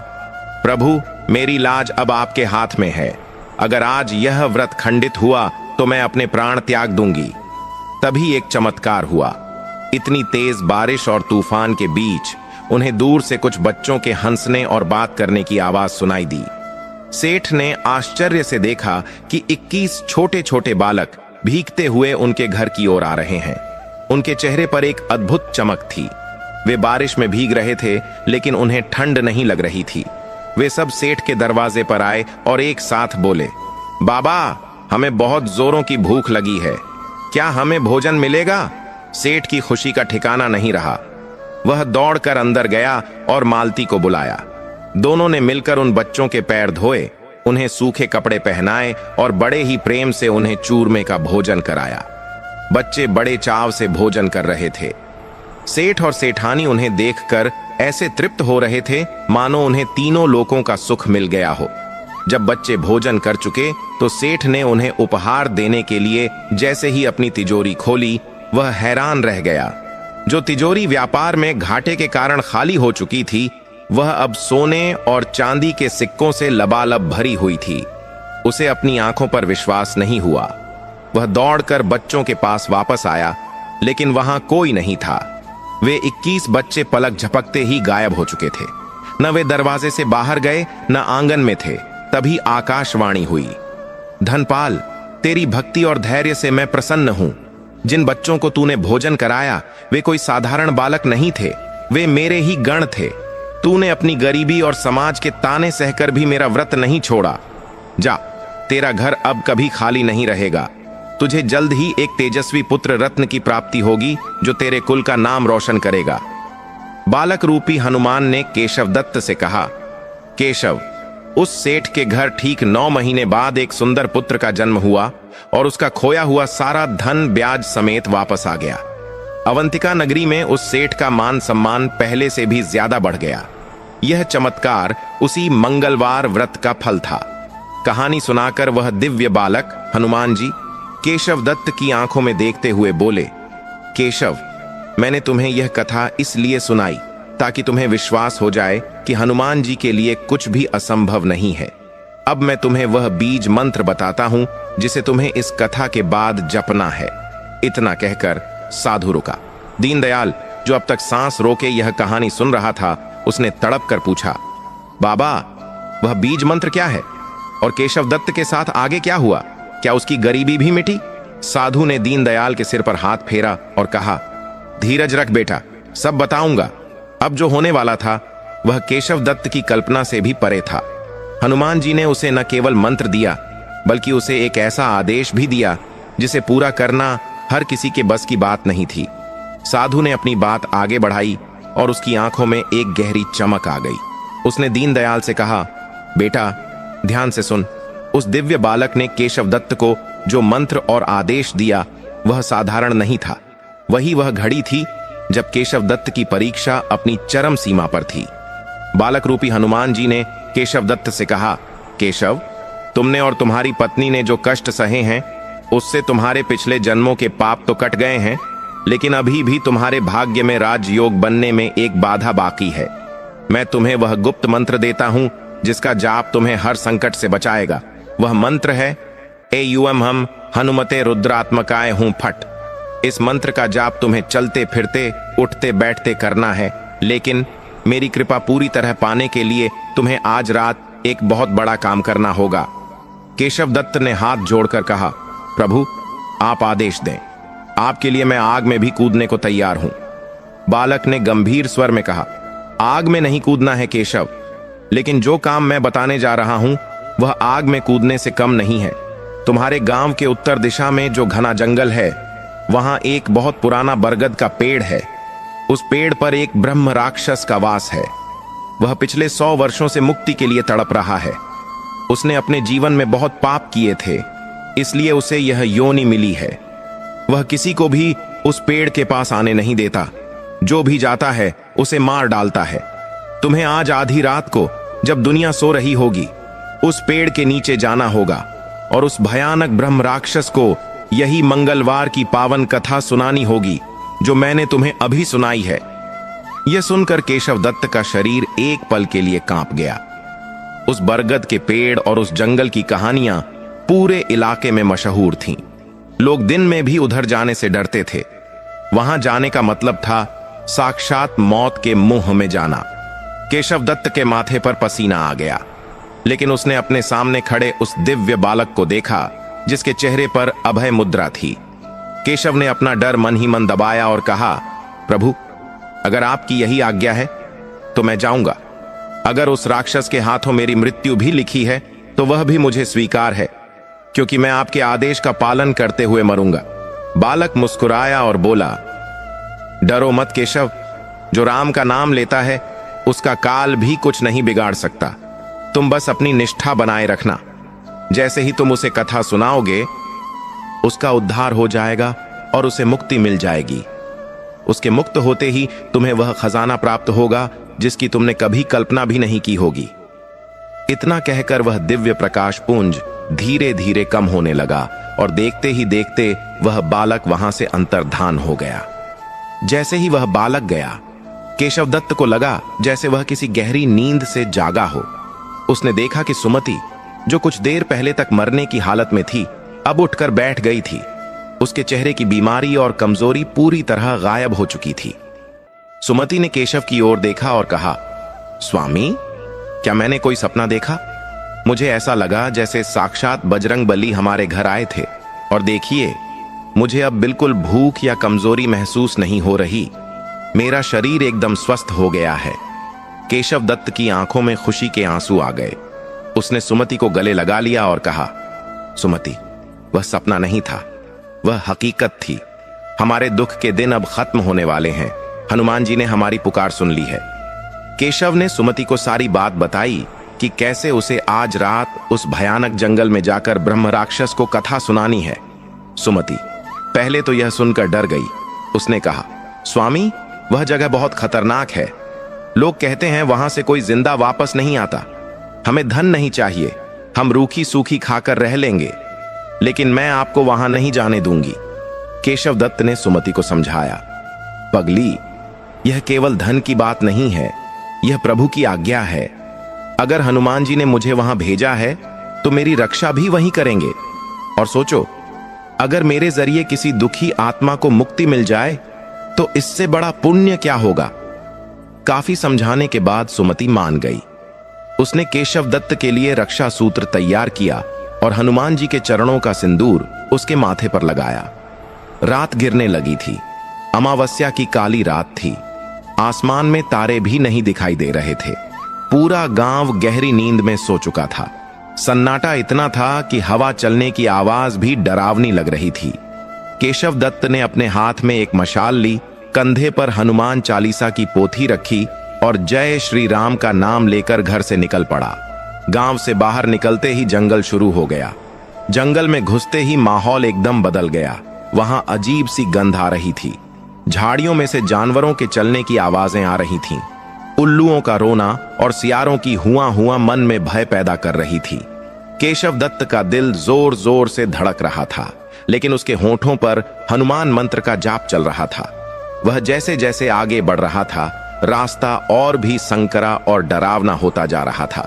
प्रभु, मेरी लाज अब आपके हाथ में है। अगर आज यह व्रत खंडित हुआ तो मैं अपने प्राण त्याग दूंगी। तभी एक चमत्कार हुआ। इतनी तेज बारिश और तूफान के बीच उन्हें दूर से कुछ बच्चों के हंसने और बात करने की आवाज सुनाई दी। सेठ ने आश्चर्य से देखा कि 21 छोटे छोटे बालक भीगते हुए उनके घर की ओर आ रहे हैं। उनके चेहरे पर एक अद्भुत चमक थी। वे बारिश में भीग रहे थे, लेकिन उन्हें ठंड नहीं लग रही थी। वे सब सेठ के दरवाजे पर आए और एक साथ बोले, बाबा, हमें बहुत जोरों की भूख लगी है। क्या हमें भोजन मिलेगा? सेठ की खुशी का ठिकाना नहीं रहा। वह दौड़कर अंदर गया और मालती को बुलाया। दोनों ने मिलकर उन बच्चों के पैर धोए, उन्हें सूखे कपड़े पहनाए और बड़े ही प्रेम से उन्हें चूरमे का भोजन कराया। बच्चे बड़े चाव से भोजन कर रहे थे। सेठ और सेठानी उन्हें देखकर ऐसे तृप्त हो रहे थे मानो उन्हें तीनों लोकों का सुख मिल गया हो। जब बच्चे भोजन कर चुके तो सेठ ने उन्हें उपहार देने के लिए जैसे ही अपनी तिजोरी खोली, वह हैरान रह गया। जो तिजोरी व्यापार में घाटे के कारण खाली हो चुकी थी, वह अब सोने और चांदी के सिक्कों से लबालब भरी हुई थी। उसे अपनी आंखों पर विश्वास नहीं हुआ। वह दौड़कर बच्चों के पास वापस आया, लेकिन वहां कोई नहीं था। वे 21 बच्चे पलक झपकते ही गायब हो चुके थे। न वे दरवाजे से बाहर गए, न आंगन में थे। तभी आकाशवाणी हुई, धनपाल, तेरी भक्ति और धैर्य से मैं प्रसन्न हूं। जिन बच्चों को तूने भोजन कराया, वे कोई साधारण बालक नहीं थे, वे मेरे ही गण थे। तूने अपनी गरीबी और समाज के ताने सहकर भी मेरा व्रत नहीं छोड़ा। जा, तेरा घर अब कभी खाली नहीं रहेगा। तुझे जल्द ही एक तेजस्वी पुत्र रत्न की प्राप्ति होगी, जो तेरे कुल का नाम रोशन करेगा। बालक रूपी हनुमान ने केशव दत्त से कहा, केशव, उस सेठ के घर ठीक 9 महीने बाद एक सुंदर पुत्र का जन्म हुआ और उसका खोया हुआ सारा धन ब्याज समेत वापस आ गया। अवंतिका नगरी में उस सेठ का मान सम्मान पहले से भी ज्यादा बढ़ गया। यह चमत्कार उसी मंगलवार व्रत का फल था। कहानी सुनाकर वह दिव्य बालक हनुमान जी केशव दत्त की आंखों में देखते हुए बोले, केशव, मैंने तुम्हें यह कथा इसलिए सुनाई ताकि तुम्हें विश्वास हो जाए कि हनुमान जी के लिए कुछ भी असंभव नहीं है। अब मैं तुम्हें वह बीज मंत्र बताता हूं जिसे तुम्हें इस कथा के बाद जपना है। इतना कहकर साधु रुका। दीनदयाल, जो अब तक सांस रोके यह कहानी सुन रहा था, उसने तड़प कर पूछा, बाबा, वह बीज मंत्र क्या है? और केशव दत्त के साथ आगे क्या हुआ? क्या उसकी गरीबी भी मिटी? साधु ने दीनदयाल के सिर पर हाथ फेरा और कहा, धीरज रख बेटा, सब बताऊंगा। अब जो होने वाला था वह केशव दत्त की कल्पना से भी परे था। हनुमान जी ने उसे न केवल मंत्र दिया, बल्कि उसे एक ऐसा आदेश भी दिया जिसे पूरा करना हर किसी के बस की बात नहीं थी। साधु ने अपनी बात आगे बढ़ाई और उसकी आंखों में एक गहरी चमक आ गई। उसने दीनदयाल से कहा, बेटा ध्यान से सुन। उस दिव्य बालक ने केशव दत्त को जो मंत्र और आदेश दिया वह साधारण नहीं था। वही वह घड़ी थी जब केशव दत्त की परीक्षा अपनी चरम सीमा पर थी। बालक रूपी हनुमान जी ने केशव दत्त से कहा, केशव, तुमने और तुम्हारी पत्नी ने जो कष्ट सहे हैं उससे तुम्हारे पिछले जन्मों के पाप तो कट गए हैं, लेकिन अभी भी तुम्हारे भाग्य में राजयोग बनने में एक बाधा बाकी है। मैं तुम्हें वह गुप्त मंत्र देता हूं जिसका जाप तुम्हें हर संकट से बचाएगा। वह मंत्र है एयूएम हम हनुमते रुद्रात्मकाय हूं फट। इस मंत्र का जाप तुम्हें चलते फिरते उठते बैठते करना है, लेकिन मेरी कृपा पूरी तरह पाने के लिए तुम्हें आज रात एक बहुत बड़ा काम करना होगा। केशव दत्त ने हाथ जोड़कर कहा, प्रभु आप आदेश दें, आपके लिए मैं आग में भी कूदने को तैयार हूं। बालक ने गंभीर स्वर में कहा, आग में नहीं कूदना है केशव, लेकिन जो काम मैं बताने जा रहा हूं वह आग में कूदने से कम नहीं है। तुम्हारे गांव के उत्तर दिशा में जो घना जंगल है वहां एक बहुत पुराना बरगद का पेड़ है। उस पेड़ पर एक ब्रह्म राक्षस का वास है। वह पिछले 100 वर्षों से मुक्ति के लिए तड़प रहा है। उसने अपने जीवन में बहुत पाप किए थे, इसलिए उसे यह योनि मिली है। वह किसी को भी उस पेड़ के पास आने नहीं देता। जो भी जाता है उसे मार डालता है। तुम्हें आज आधी रात को जब दुनिया सो रही होगी उस पेड़ के नीचे जाना होगा और उस भयानक ब्रह्म राक्षस को यही मंगलवार की पावन कथा सुनानी होगी जो मैंने तुम्हें अभी सुनाई है। यह सुनकर केशव दत्त का शरीर एक पल के लिए कांप गया। उस बरगद के पेड़ और उस जंगल की कहानियां पूरे इलाके में मशहूर थीं। लोग दिन में भी उधर जाने से डरते थे। वहां जाने का मतलब था साक्षात मौत के मुंह में जाना। केशव दत्त के माथे पर पसीना आ गया, लेकिन उसने अपने सामने खड़े उस दिव्य बालक को देखा जिसके चेहरे पर अभय मुद्रा थी। केशव ने अपना डर मन ही मन दबाया और कहा, प्रभु अगर आपकी यही आज्ञा है तो मैं जाऊंगा। अगर उस राक्षस के हाथों मेरी मृत्यु भी लिखी है तो वह भी मुझे स्वीकार है, क्योंकि मैं आपके आदेश का पालन करते हुए मरूंगा। बालक मुस्कुराया और बोला, डरो मत केशव, जो राम का नाम लेता है उसका काल भी कुछ नहीं बिगाड़ सकता। तुम बस अपनी निष्ठा बनाए रखना। जैसे ही तुम उसे कथा सुनाओगे उसका उद्धार हो जाएगा और उसे मुक्ति मिल जाएगी। उसके मुक्त होते ही तुम्हें वह खजाना प्राप्त होगा जिसकी तुमने कभी कल्पना भी नहीं की होगी। इतना कहकर वह दिव्य प्रकाश पुंज धीरे धीरे कम होने लगा और देखते ही देखते वह बालक वहां से अंतर्धान हो गया। जैसे ही वह बालक गया, केशव दत्त को लगा जैसे वह किसी गहरी नींद से जागा हो। उसने देखा कि सुमति, जो कुछ देर पहले तक मरने की हालत में थी, अब उठकर बैठ गई थी। उसके चेहरे की बीमारी और कमजोरी पूरी तरह गायब हो चुकी थी। सुमति ने केशव की ओर देखा और कहा, स्वामी, क्या मैंने कोई सपना देखा? मुझे ऐसा लगा जैसे साक्षात बजरंगबली हमारे घर आए थे। और देखिए, मुझे अब बिल्कुल भूख या कमजोरी महसूस नहीं हो रही। मेरा शरीर एकदम स्वस्थ हो गया है। केशव दत्त की आंखों में खुशी के आंसू आ गए। उसने सुमति को गले लगा लिया और कहा, सुमति, वह सपना नहीं था, वह हकीकत थी। हमारे दुख के दिन अब खत्म होने वाले हैं। हनुमान जी ने हमारी पुकार सुन ली है। केशव ने सुमति को सारी बात बताई कि कैसे उसे आज रात उस भयानक जंगल में जाकर ब्रह्म राक्षस को कथा सुनानी है। सुमति पहले तो यह सुनकर डर गई। उसने कहा, स्वामी, वह जगह बहुत खतरनाक है। लोग कहते हैं वहां से कोई जिंदा वापस नहीं आता। हमें धन नहीं चाहिए, हम रूखी सूखी खाकर रह लेंगे, लेकिन मैं आपको वहां नहीं जाने दूंगी। केशव दत्त ने सुमति को समझाया, पगली, यह केवल धन की बात नहीं है, यह प्रभु की आज्ञा है। अगर हनुमान जी ने मुझे वहां भेजा है तो मेरी रक्षा भी वहीं करेंगे। और सोचो, अगर मेरे जरिए किसी दुखी आत्मा को मुक्ति मिल जाए तो इससे बड़ा पुण्य क्या होगा। काफी समझाने के बाद सुमति मान गई। उसने केशव दत्त के लिए रक्षा सूत्र तैयार किया और हनुमान जी के चरणों का सिंदूर उसके माथे पर लगाया। रात गिरने लगी थी। अमावस्या की काली रात थी। आसमान में तारे भी नहीं दिखाई दे रहे थे। पूरा गांव गहरी नींद में सो चुका था। सन्नाटा इतना था कि हवा चलने की आवाज भी डरावनी लग रही थी। केशव दत्त ने अपने हाथ में एक मशाल ली, कंधे पर हनुमान चालीसा की पोथी रखी और जय श्री राम का नाम लेकर घर से निकल पड़ा। गांव से बाहर निकलते ही जंगल शुरू हो गया। जंगल में घुसते ही माहौल एकदम बदल गया। वहां अजीब सी गंध आ रही थी। झाड़ियों में से जानवरों के चलने की आवाजें आ रही थीं। उल्लुओं का रोना और सियारों की हुआ हुआ मन में भय पैदा कर रही थी। केशव दत्त का दिल जोर जोर से धड़क रहा था, लेकिन उसके होठों पर हनुमान मंत्र का जाप चल रहा था। वह जैसे जैसे आगे बढ़ रहा था, रास्ता और भी संकरा और डरावना होता जा रहा था।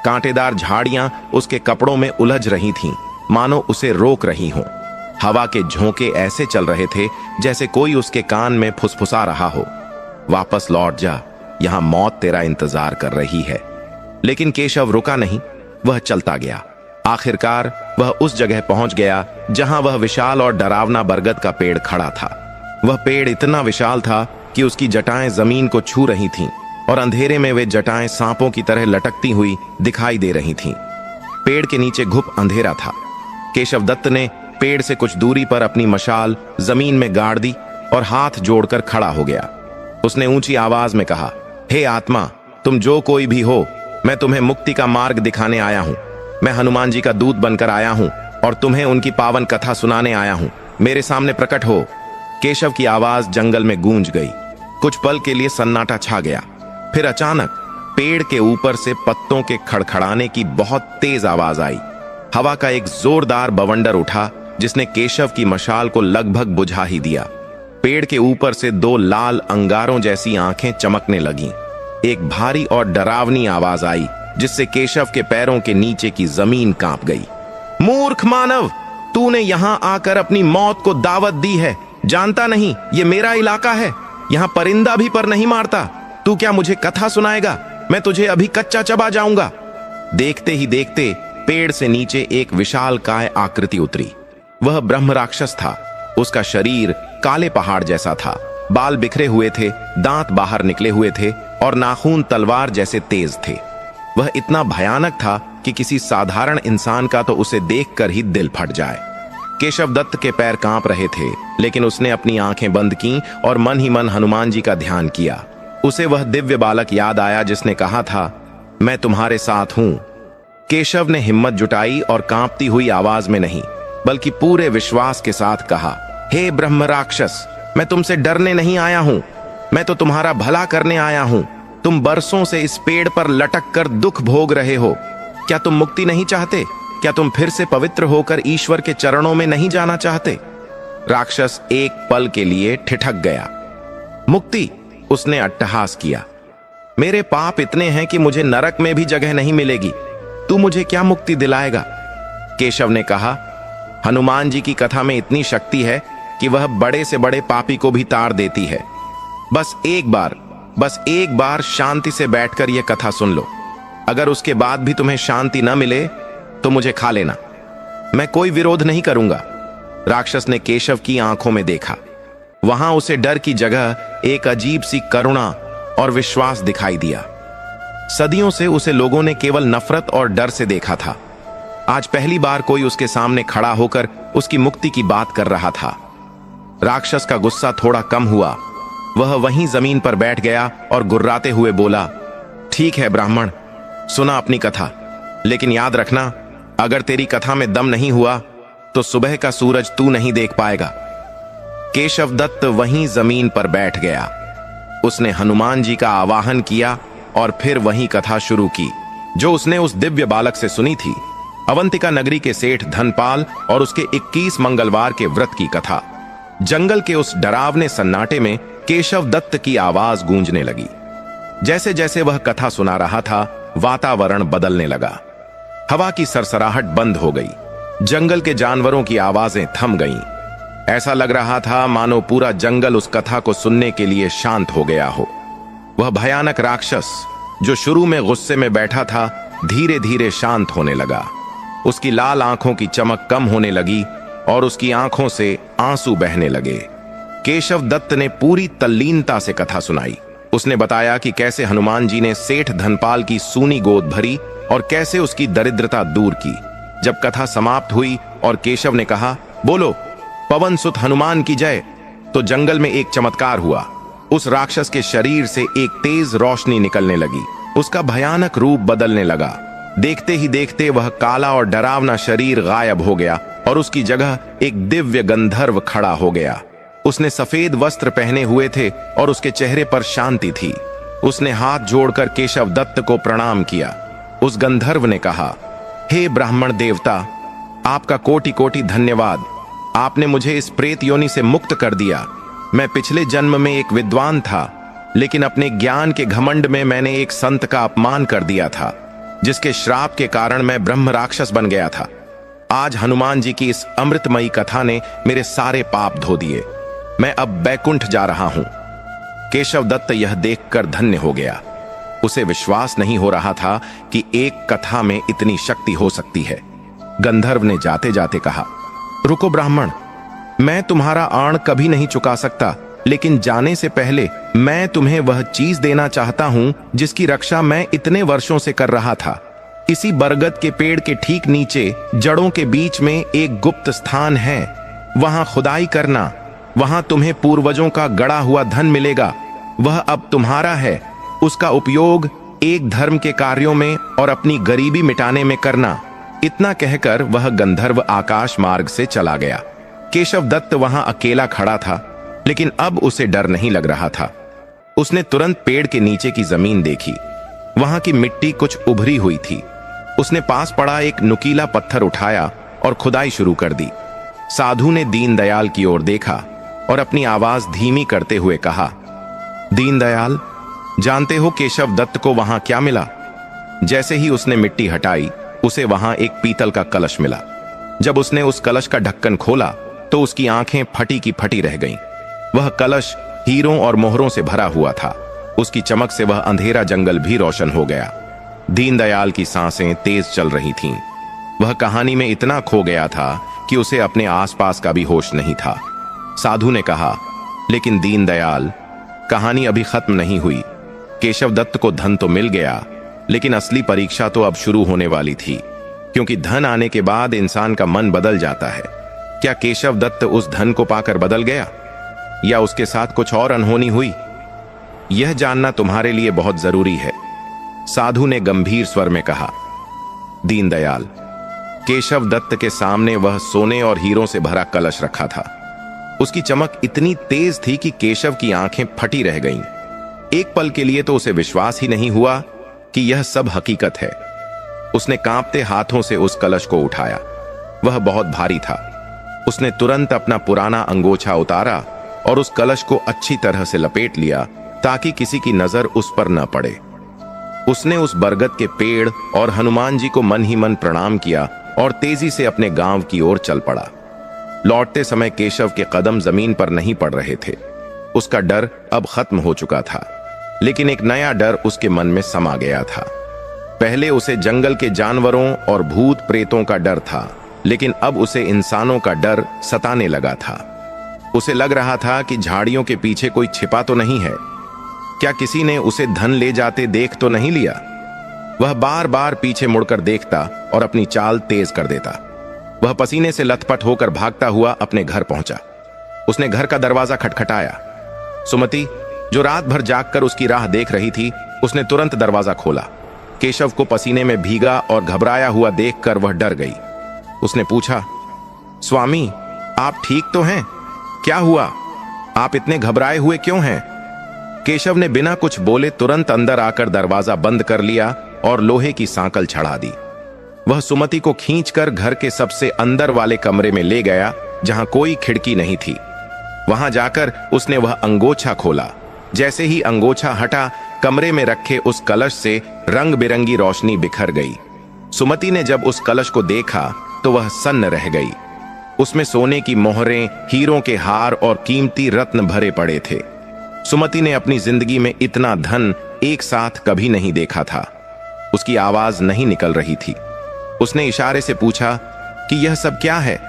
कांटेदार झाड़ियां उसके कपड़ों में उलझ रही थीं, मानो उसे रोक रही हों। हवा के झोंके ऐसे चल रहे थे जैसे कोई उसके कान में फुसफुसा रहा हो, वापस लौट जा, यहां मौत तेरा इंतजार कर रही है। लेकिन केशव रुका नहीं, वह चलता गया। आखिरकार वह उस जगह पहुंच गया जहां वह विशाल और डरावना बरगद का पेड़ खड़ा था। वह पेड़ इतना विशाल था कि उसकी जटाएं जमीन को छू रही थीं और अंधेरे में वे जटाएं सांपों की तरह लटकती हुई दिखाई दे रही थीं। पेड़ के नीचे घुप अंधेरा था। केशव दत्त ने पेड़ से कुछ दूरी पर अपनी मशाल जमीन में गाड़ दी और हाथ जोड़कर खड़ा हो गया। उसने ऊंची आवाज में कहा, हे आत्मा, तुम जो कोई भी हो, मैं तुम्हें मुक्ति का मार्ग दिखाने आया हूं। मैं हनुमान जी का दूत बनकर आया हूं और तुम्हें उनकी पावन कथा सुनाने आया हूं। मेरे सामने प्रकट हो। केशव की आवाज जंगल में गूंज गई। कुछ पल के लिए सन्नाटा छा गया। फिर अचानक पेड़ के ऊपर से पत्तों के खड़खड़ाने की बहुत तेज आवाज आई। हवा का एक जोरदार बवंडर उठा जिसने केशव की मशाल को लगभग बुझा ही दिया। पेड़ के ऊपर से दो लाल अंगारों जैसी आंखें चमकने लगीं। एक भारी और डरावनी आवाज आई जिससे केशव के पैरों के नीचे की जमीन कांप गई। मूर्ख मानव, तूने यहां आकर अपनी मौत को दावत दी है। जानता नहीं ये मेरा इलाका है, यहां परिंदा भी पर नहीं मारता। तू क्या मुझे कथा सुनाएगा? मैं तुझे अभी कच्चा चबा जाऊंगा। देखते ही देखते पेड़ से नीचे एक विशाल काय आकृति उतरी। वह ब्रह्म राक्षस था। उसका शरीर काले पहाड़ जैसा था, बाल बिखरे हुए थे, दांत बाहर निकले हुए थे और नाखून तलवार जैसे तेज थे। वह इतना भयानक था कि किसी साधारण इंसान का तो उसे देखकर ही दिल फट जाए। केशव दत्त के पैर कांप रहे थे, लेकिन उसने अपनी आंखें बंद की और मन ही मन हनुमान जी का ध्यान किया। उसे वह दिव्य बालक याद आया जिसने कहा था, मैं तुम्हारे साथ हूं। केशव ने हिम्मत जुटाई और कांपती हुई आवाज में नहीं, बल्कि पूरे विश्वास के साथ कहा, हे ब्रह्म राक्षस, मैं तुमसे डरने नहीं आया हूं, मैं तो तुम्हारा भला करने आया हूं। तुम बरसों से इस पेड़ पर लटक कर दुख भोग रहे हो। क्या तुम मुक्ति नहीं चाहते? क्या तुम फिर से पवित्र होकर ईश्वर के चरणों में नहीं जाना चाहते? राक्षस एक पल के लिए ठिठक गया। मुक्ति? उसने अट्टहास किया। मेरे पाप इतने हैं कि मुझे नरक में भी जगह नहीं मिलेगी। तू मुझे क्या मुक्ति दिलाएगा? केशव ने कहा, हनुमान जी की कथा में इतनी शक्ति है कि वह बड़े से बड़े पापी को भी तार देती है। बस एक बार शांति से बैठकर यह कथा सुन लो। अगर उसके बाद भी तुम्हें शांति न मिले तो मुझे खा लेना, मैं कोई विरोध नहीं करूंगा। राक्षस ने केशव की आंखों में देखा। वहां उसे डर की जगह एक अजीब सी करुणा और विश्वास दिखाई दिया। सदियों से उसे लोगों ने केवल नफरत और डर से देखा था। आज पहली बार कोई उसके सामने खड़ा होकर उसकी मुक्ति की बात कर रहा था। राक्षस का गुस्सा थोड़ा कम हुआ। वह वहीं जमीन पर बैठ गया और गुर्राते हुए बोला, ठीक है ब्राह्मण, सुना अपनी कथा, लेकिन याद रखना, अगर तेरी कथा में दम नहीं हुआ तो सुबह का सूरज तू नहीं देख पाएगा। केशव दत्त वहीं जमीन पर बैठ गया। उसने हनुमान जी का आवाहन किया और फिर वही कथा शुरू की जो उसने उस दिव्य बालक से सुनी थी। अवंतिका नगरी के सेठ धनपाल और उसके 21 मंगलवार के व्रत की कथा। जंगल के उस डरावने सन्नाटे में केशव दत्त की आवाज गूंजने लगी। जैसे जैसे वह कथा सुना रहा था, वातावरण बदलने लगा। हवा की सरसराहट बंद हो गई। जंगल के जानवरों की आवाजें थम गईं। ऐसा लग रहा था मानो पूरा जंगल उस कथा को सुनने के लिए शांत हो गया हो। वह भयानक राक्षस जो शुरू में गुस्से में बैठा था, धीरे धीरे शांत होने लगा। उसकी लाल आंखों की चमक कम होने लगी और उसकी आंखों से आंसू बहने लगे। केशव दत्त ने पूरी तल्लीनता से कथा सुनाई। उसने बताया कि कैसे हनुमान जी ने सेठ धनपाल की सूनी गोद भरी और कैसे उसकी दरिद्रता दूर की। जब कथा समाप्त हुई और केशव ने कहा, बोलो पवन सुत हनुमान की जय, तो जंगल में एक चमत्कार हुआ। उस राक्षस के शरीर से एक तेज रोशनी निकलने लगी। उसका भयानक रूप बदलने लगा। देखते ही देखते वह काला और डरावना शरीर गायब हो गया और उसकी जगह एक दिव्य गंधर्व खड़ा हो गया। उसने सफेद वस्त्र पहने हुए थे और उसके चेहरे पर शांति थी। उसने हाथ जोड़कर केशव दत्त को प्रणाम किया। उस गंधर्व ने कहा, हे ब्राह्मण देवता, आपका कोटि कोटि धन्यवाद। आपने मुझे इस प्रेत योनि से मुक्त कर दिया। मैं पिछले जन्म में एक विद्वान था, लेकिन अपने ज्ञान के घमंड में मैंने एक संत का अपमान कर दिया था, जिसके श्राप के कारण मैं ब्रह्म राक्षस बन गया था। आज हनुमान जी की इस अमृतमयी कथा ने मेरे सारे पाप धो दिए। मैं अब बैकुंठ जा रहा हूं। केशव दत्त यह देखकर धन्य हो गया। उसे विश्वास नहीं हो रहा था कि एक कथा में इतनी शक्ति हो सकती है। गंधर्व ने जाते जाते कहा, रुको ब्राह्मण, मैं तुम्हारा आण कभी नहीं चुका सकता, लेकिन जाने से पहले मैं तुम्हें वह चीज देना चाहता हूं जिसकी रक्षा मैं इतने वर्षों से कर रहा था। इसी बरगद के पेड़ के ठीक नीचे जड़ों के बीच में एक गुप्त स्थान है। वहां खुदाई करना, वहां तुम्हें पूर्वजों का गड़ा हुआ धन मिलेगा। वह अब तुम्हारा है। उसका उपयोग एक धर्म के कार्यों में और अपनी गरीबी मिटाने में करना। इतना कहकर वह गंधर्व आकाश मार्ग से चला गया। केशव दत्त वहां अकेला खड़ा था, लेकिन अब उसे डर नहीं लग रहा था। उसने तुरंत पेड़ के नीचे की जमीन देखी। वहां की मिट्टी कुछ उभरी हुई थी। उसने पास पड़ा एक नुकीला पत्थर उठाया और खुदाई शुरू कर दी। साधु ने दीनदयाल की ओर देखा और अपनी आवाज धीमी करते हुए कहा, दीनदयाल, जानते हो केशव दत्त को वहां क्या मिला? जैसे ही उसने मिट्टी हटाई, उसे वहां एक पीतल का कलश मिला। जब उसने उस कलश का ढक्कन खोला तो उसकी आंखें फटी की फटी रह गईं। वह कलश हीरों और मोहरों से भरा हुआ था। उसकी चमक से वह अंधेरा जंगल भी रोशन हो गया। दीनदयाल की सांसें तेज चल रही थीं। वह कहानी में इतना खो गया था कि उसे अपने आसपास का भी होश नहीं था। साधु ने कहा, लेकिन दीनदयाल, कहानी अभी खत्म नहीं हुई। केशव दत्त को धन तो मिल गया, लेकिन असली परीक्षा तो अब शुरू होने वाली थी, क्योंकि धन आने के बाद इंसान का मन बदल जाता है। क्या केशव दत्त उस धन को पाकर बदल गया, या उसके साथ कुछ और अनहोनी हुई? यह जानना तुम्हारे लिए बहुत जरूरी है, साधु ने गंभीर स्वर में कहा। दीनदयाल, केशव दत्त के सामने वह सोने और हीरों से भरा कलश रखा था। उसकी चमक इतनी तेज थी कि केशव की आंखें फटी रह गईं। एक पल के लिए तो उसे विश्वास ही नहीं हुआ कि यह सब हकीकत है। उसने कांपते हाथों से उस कलश को उठाया। वह बहुत भारी था। उसने तुरंत अपना पुराना अंगोछा उतारा और उस कलश को अच्छी तरह से लपेट लिया ताकि किसी की नजर उस पर न पड़े। उसने उस बरगद के पेड़ और हनुमान जी को मन ही मन प्रणाम किया और तेजी से अपने गांव की ओर चल पड़ा। लौटते समय केशव के कदम जमीन पर नहीं पड़ रहे थे। उसका डर अब खत्म हो चुका था, लेकिन एक नया डर उसके मन में समा गया था। पहले उसे जंगल के जानवरों और भूत प्रेतों का डर था, लेकिन अब उसे इंसानों का डर सताने लगा था। उसे लग रहा था कि झाड़ियों के पीछे कोई छिपा तो नहीं है। क्या किसी ने उसे धन ले जाते देख तो नहीं लिया? वह बार बार पीछे मुड़कर देखता और अपनी चाल तेज कर देता। वह पसीने से लथपथ होकर भागता हुआ अपने घर पहुंचा। उसने घर का दरवाजा खटखटाया। सुमति, जो रात भर जागकर उसकी राह देख रही थी, उसने तुरंत दरवाजा खोला। केशव को पसीने में भीगा और घबराया हुआ देखकर वह डर गई। उसने पूछा, स्वामी, आप ठीक तो हैं? क्या हुआ? आप इतने घबराए हुए क्यों हैं? केशव ने बिना कुछ बोले तुरंत अंदर आकर दरवाजा बंद कर लिया और लोहे की सांकल चढ़ा दी। वह सुमति को खींचकर घर के सबसे अंदर वाले कमरे में ले गया, जहां कोई खिड़की नहीं थी। वहां जाकर उसने वह अंगोछा खोला। जैसे ही अंगोछा हटा, कमरे में रखे उस कलश से रंग बिरंगी रोशनी बिखर गई। सुमति ने जब उस कलश को देखा तो वह सन्न रह गई। उसमें सोने की मोहरें, हीरों के हार और कीमती रत्न भरे पड़े थे। सुमति ने अपनी जिंदगी में इतना धन एक साथ कभी नहीं देखा था। उसकी आवाज नहीं निकल रही थी। उसने इशारे से पूछा कि यह सब क्या है?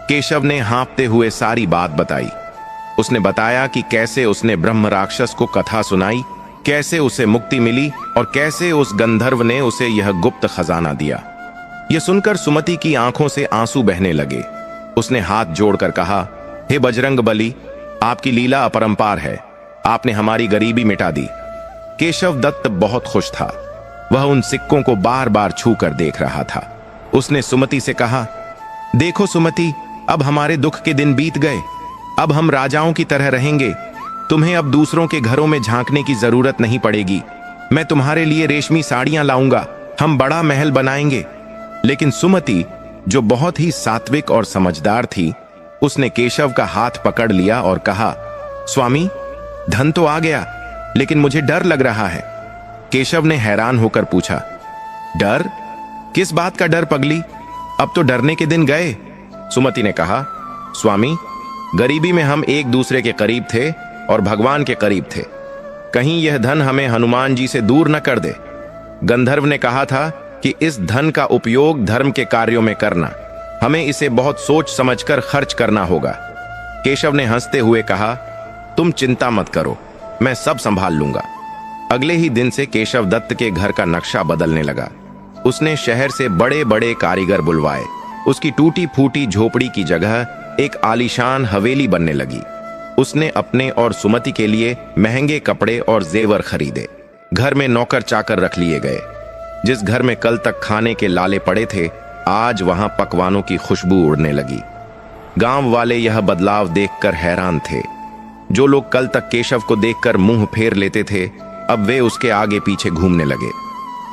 केशव ने हाँफते हुए सारी बात बताई। उसने बताया कि कैसे उसने ब्रह्म राक्षस को कथा सुनाई कैसे उसे मुक्ति मिली और कैसे उस गंधर्व ने उसे यह गुप्त खजाना दिया। यह सुनकर सुमति की आंखों से आंसू बहने लगे। उसने हाथ जोड़कर कहा, हे बजरंग बली, आपकी लीला अपरंपार है, आपने हमारी गरीबी मिटा दी। केशव दत्त बहुत खुश था। वह उन सिक्कों को बार बार छू कर देख रहा था। उसने सुमति से कहा, देखो सुमति, अब हमारे दुख के दिन बीत गए। अब हम राजाओं की तरह रहेंगे। तुम्हें अब दूसरों के घरों में झांकने की जरूरत नहीं पड़ेगी। मैं तुम्हारे लिए रेशमी साड़ियां लाऊंगा, हम बड़ा महल बनाएंगे। लेकिन सुमति, जो बहुत ही सात्विक और समझदार थी, उसने केशव का हाथ पकड़ लिया और कहा, स्वामी, धन तो आ गया, लेकिन मुझे डर लग रहा है। केशव ने हैरान होकर पूछा, डर? किस बात का डर पगली? अब तो डरने के दिन गए। सुमति ने कहा, स्वामी, गरीबी में हम एक दूसरे के करीब थे और भगवान के करीब थे। कहीं यह धन हमें हनुमान जी से दूर न कर दे। गंधर्व ने कहा था कि इस धन का उपयोग धर्म के कार्यों में करना, हमें इसे बहुत सोच समझकर खर्च करना होगा। केशव ने हंसते हुए कहा, तुम चिंता मत करो, मैं सब संभाल लूंगा। अगले ही दिन से केशव दत्त के घर का नक्शा बदलने लगा। उसने शहर से बड़े बड़े कारीगर बुलवाए। उसकी टूटी फूटी झोपड़ी की जगह एक आलीशान हवेली बनने लगी। उसने अपने और सुमति के लिए महंगे कपड़े और जेवर खरीदे। घर में नौकर चाकर रख लिए गए। जिस घर में कल तक खाने के लाले पड़े थे, आज वहां पकवानों की खुशबू उड़ने लगी। गांव वाले यह बदलाव देखकर हैरान थे। जो लोग कल तक केशव को देखकर मुंह फेर लेते थे, अब वे उसके आगे पीछे घूमने लगे।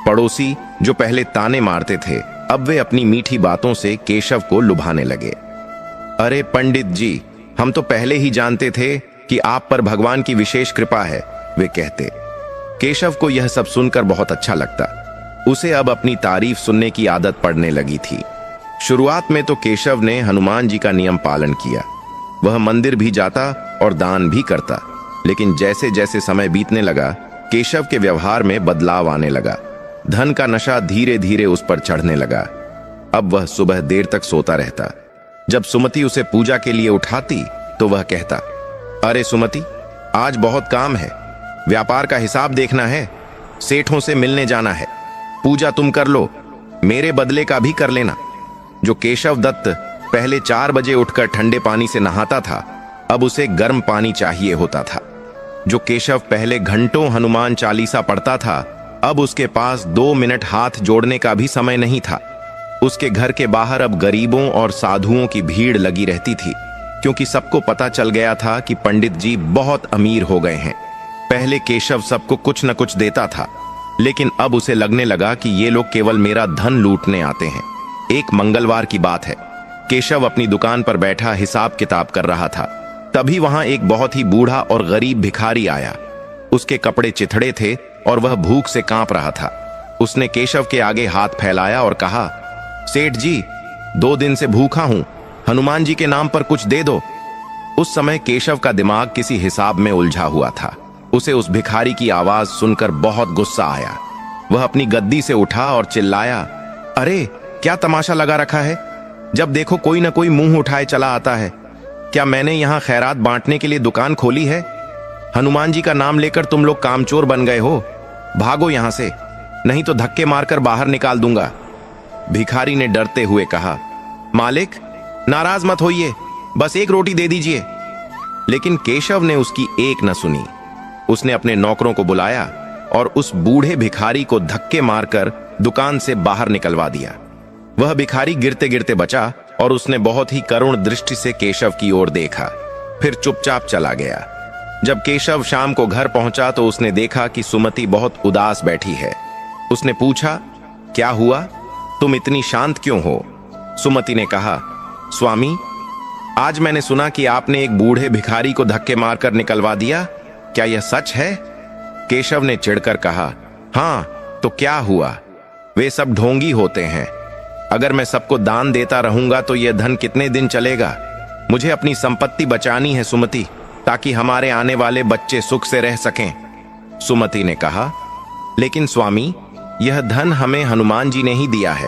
पड़ोसी जो पहले ताने मारते थे, अब वे अपनी मीठी बातों से केशव को लुभाने लगे। अरे पंडित जी, हम तो पहले ही जानते थे कि आप पर भगवान की विशेष कृपा है, वे कहते। केशव को यह सब सुनकर बहुत अच्छा लगता। उसे अब अपनी तारीफ सुनने की आदत पड़ने लगी थी। शुरुआत में तो केशव ने हनुमान जी का नियम पालन किया। वह मंदिर भी जाता और दान भी करता। लेकिन जैसे जैसे समय बीतने लगा, केशव के व्यवहार में बदलाव आने लगा। धन का नशा धीरे धीरे उस पर चढ़ने लगा। अब वह सुबह देर तक सोता रहता। जब सुमति उसे पूजा के लिए उठाती तो वह कहता, अरे सुमति, आज बहुत काम है, व्यापार का हिसाब देखना है, सेठों से मिलने जाना है। पूजा तुम कर लो, मेरे बदले का भी कर लेना। जो केशव दत्त पहले 4 बजे उठकर ठंडे पानी से नहाता था, अब उसे गर्म पानी चाहिए होता था। जो केशव पहले घंटों हनुमान चालीसा पढ़ता था, अब उसके पास 2 मिनट हाथ जोड़ने का भी समय नहीं था। उसके घर के बाहर अब गरीबों और साधुओं की भीड़ लगी रहती थी, क्योंकि सबको पता चल गया था कि पंडित जी बहुत अमीर हो गए हैं। पहले केशव सबको कुछ न कुछ देता था, लेकिन अब उसे लगने लगा कि ये लोग केवल मेरा धन लूटने आते हैं। एक मंगलवार की बात है। केशव अपनी दुकान पर बैठा हिसाब किताब कर रहा था। तभी वहां एक बहुत ही बूढ़ा और गरीब भिखारी आया। उसके कपड़े चिथड़े थे और वह भूख से कांप रहा था। उसने केशव के आगे हाथ फैलाया और कहा, सेठ जी, 2 दिन से भूखा हूं, हनुमान जी के नाम पर कुछ दे दो। उस समय केशव का दिमाग किसी हिसाब में उलझा हुआ था। उसे उस भिखारी की आवाज सुनकर बहुत गुस्सा आया। वह अपनी गद्दी से उठा और चिल्लाया, अरे क्या तमाशा लगा रखा है? जब देखो कोई ना कोई मुंह उठाए चला आता है। क्या मैंने यहां खैरात बांटने के लिए दुकान खोली है? हनुमान जी का नाम लेकर तुम लोग कामचोर बन गए हो। भागो यहां से, नहीं तो धक्के मारकर बाहर निकाल दूंगा। भिखारी ने डरते हुए कहा, मालिक, नाराज मत होइए, बस एक रोटी दे दीजिए। लेकिन केशव ने उसकी एक न सुनी। उसने अपने नौकरों को बुलाया और उस बूढ़े भिखारी को धक्के मारकर दुकान से बाहर निकलवा दिया। वह भिखारी गिरते गिरते बचा और उसने बहुत ही करुण दृष्टि से केशव की ओर देखा, फिर चुपचाप चला गया। जब केशव शाम को घर पहुंचा तो उसने देखा कि सुमति बहुत उदास बैठी है। उसने पूछा, क्या हुआ, तुम इतनी शांत क्यों हो? सुमति ने कहा, स्वामी, आज मैंने सुना कि आपने एक बूढ़े भिखारी को धक्के मारकर निकलवा दिया। क्या यह सच है? केशव ने चिढ़कर कहा, हां, तो क्या हुआ? वे सब ढोंगी होते हैं। अगर मैं सबको दान देता रहूंगा तो यह धन कितने दिन चलेगा? मुझे अपनी संपत्ति बचानी है सुमति, ताकि हमारे आने वाले बच्चे सुख से रह सकें। सुमति ने कहा, लेकिन स्वामी, यह धन हमें हनुमान जी ने ही दिया है।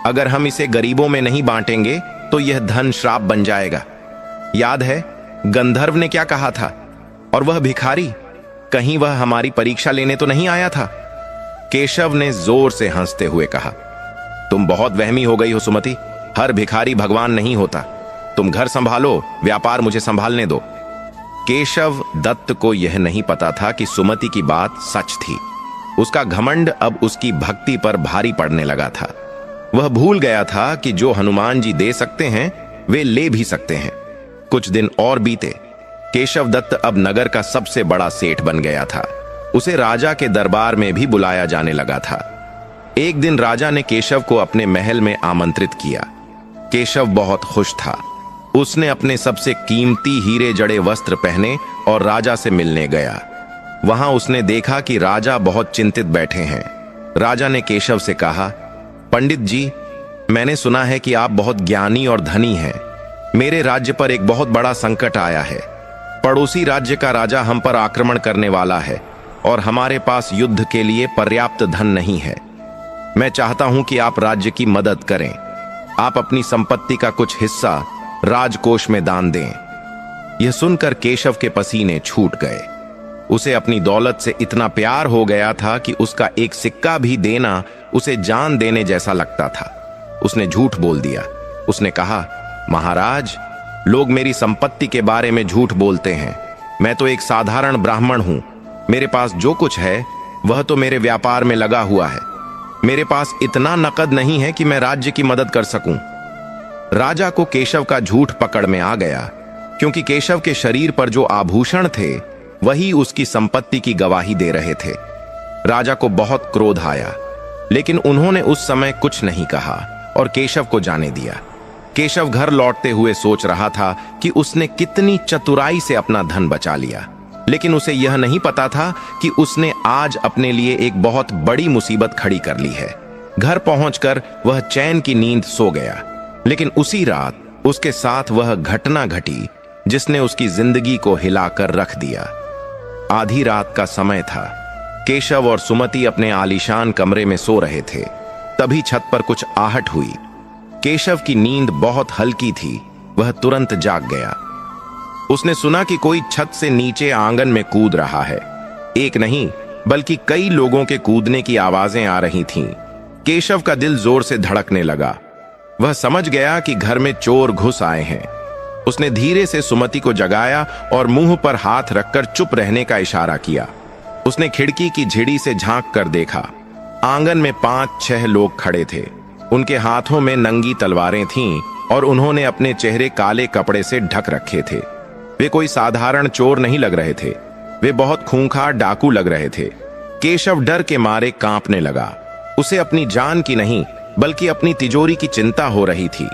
अगर हम इसे गरीबों में नहीं बांटेंगे तो यह धन श्राप बन जाएगा। याद है गंधर्व ने क्या कहा था? और वह भिखारी, कहीं वह हमारी परीक्षा लेने तो नहीं आया था? केशव ने जोर से हंसते हुए कहा, तुम बहुत वहमी हो गई हो सुमति। हर भिखारी भगवान नहीं होता। तुम घर संभालो, व्यापार मुझे संभालने दो। केशव दत्त को यह नहीं पता था कि सुमति की बात सच थी। उसका घमंड अब उसकी भक्ति पर भारी पड़ने लगा था। वह भूल गया था कि जो हनुमान जी दे सकते हैं वे ले भी सकते हैं। कुछ दिन और बीते। केशव दत्त अब नगर का सबसे बड़ा सेठ बन गया था। उसे राजा के दरबार में भी बुलाया जाने लगा था। एक दिन राजा ने केशव को अपने महल में आमंत्रित किया। केशव बहुत खुश था। उसने अपने सबसे कीमती हीरे जड़े वस्त्र पहने और राजा से मिलने गया। वहां उसने देखा कि राजा बहुत चिंतित बैठे हैं। राजा ने केशव से कहा, पंडित जी, मैंने सुना है कि आप बहुत ज्ञानी और धनी हैं। मेरे राज्य पर एक बहुत बड़ा संकट आया है। पड़ोसी राज्य का राजा हम पर आक्रमण करने वाला है और हमारे पास युद्ध के लिए पर्याप्त धन नहीं है। मैं चाहता हूं कि आप राज्य की मदद करें। आप अपनी संपत्ति का कुछ हिस्सा राजकोष में दान दें। यह सुनकर केशव के पसीने छूट गए। उसे अपनी दौलत से इतना प्यार हो गया था कि उसका एक सिक्का भी देना उसे जान देने जैसा लगता था। उसने झूठ बोल दिया। उसने कहा, महाराज, लोग मेरी संपत्ति के बारे में झूठ बोलते हैं। मैं तो एक साधारण ब्राह्मण हूं। मेरे पास जो कुछ है वह तो मेरे व्यापार में लगा हुआ है। मेरे पास इतना नकद नहीं है कि मैं राज्य की मदद कर सकूं। राजा को केशव का झूठ पकड़ में आ गया, क्योंकि केशव के शरीर पर जो आभूषण थे वही उसकी संपत्ति की गवाही दे रहे थे। राजा को बहुत क्रोध आया, लेकिन उन्होंने उस समय कुछ नहीं कहा और केशव को जाने दिया। केशव घर लौटते हुए सोच रहा था कि उसने कितनी चतुराई से अपना धन बचा लिया, लेकिन उसे यह नहीं पता था कि उसने आज अपने लिए एक बहुत बड़ी मुसीबत खड़ी कर ली है। घर पहुंचकर वह चैन की नींद सो गया, लेकिन उसी रात उसके साथ वह घटना घटी जिसने उसकी जिंदगी को हिलाकर रख दिया। आधी रात का समय था। केशव और सुमति अपने आलीशान कमरे में सो रहे थे। तभी छत पर कुछ आहट हुई। केशव की नींद बहुत हल्की थी। वह तुरंत जाग गया। उसने सुना कि कोई छत से नीचे आंगन में कूद रहा है। एक नहीं बल्कि कई लोगों के कूदने की आवाजें आ रही थीं। केशव का दिल जोर से धड़कने लगा। वह समझ गया कि घर में चोर घुस आए हैं। उसने धीरे से सुमति को जगाया और मुंह पर हाथ रखकर चुप रहने का इशारा किया। उसने खिड़की की झिड़ी से झांक कर देखा। आंगन में 5-6 लोग खड़े थे। उनके हाथों में नंगी तलवारें थीं और उन्होंने अपने चेहरे काले कपड़े से ढक रखे थे। वे कोई साधारण चोर नहीं लग रहे थे। वे बहुत खूंखार डाकू लग रहे थे। केशव डर के मारे कांपने लगा। उसे अपनी जान की नहीं बल्कि अपनी तिजोरी की चिंता हो रही थी।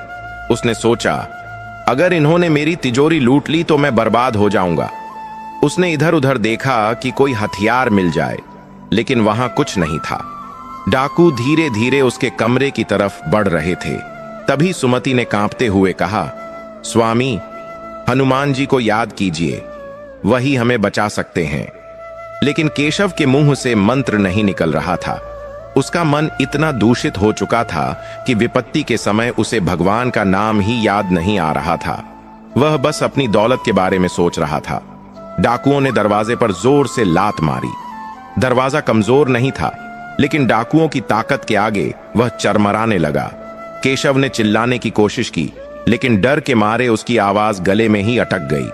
उसने सोचा, अगर इन्होंने मेरी तिजोरी लूट ली तो मैं बर्बाद हो जाऊंगा। उसने इधर उधर देखा कि कोई हथियार मिल जाए, लेकिन वहां कुछ नहीं था। डाकू धीरे धीरे उसके कमरे की तरफ बढ़ रहे थे। तभी सुमति ने कांपते हुए कहा, स्वामी, हनुमान जी को याद कीजिए, वही हमें बचा सकते हैं। लेकिन केशव के मुंह से मंत्र नहीं निकल रहा था। उसका मन इतना दूषित हो चुका था कि विपत्ति के समय उसे भगवान का नाम ही याद नहीं आ रहा था। वह बस अपनी दौलत के बारे में सोच रहा था। डाकुओं ने दरवाजे पर जोर से लात मारी। दरवाजा कमजोर नहीं था, लेकिन डाकुओं की ताकत के आगे वह चरमराने लगा। केशव ने चिल्लाने की कोशिश की, लेकिन डर के मारे उसकी आवाज गले में ही अटक गई।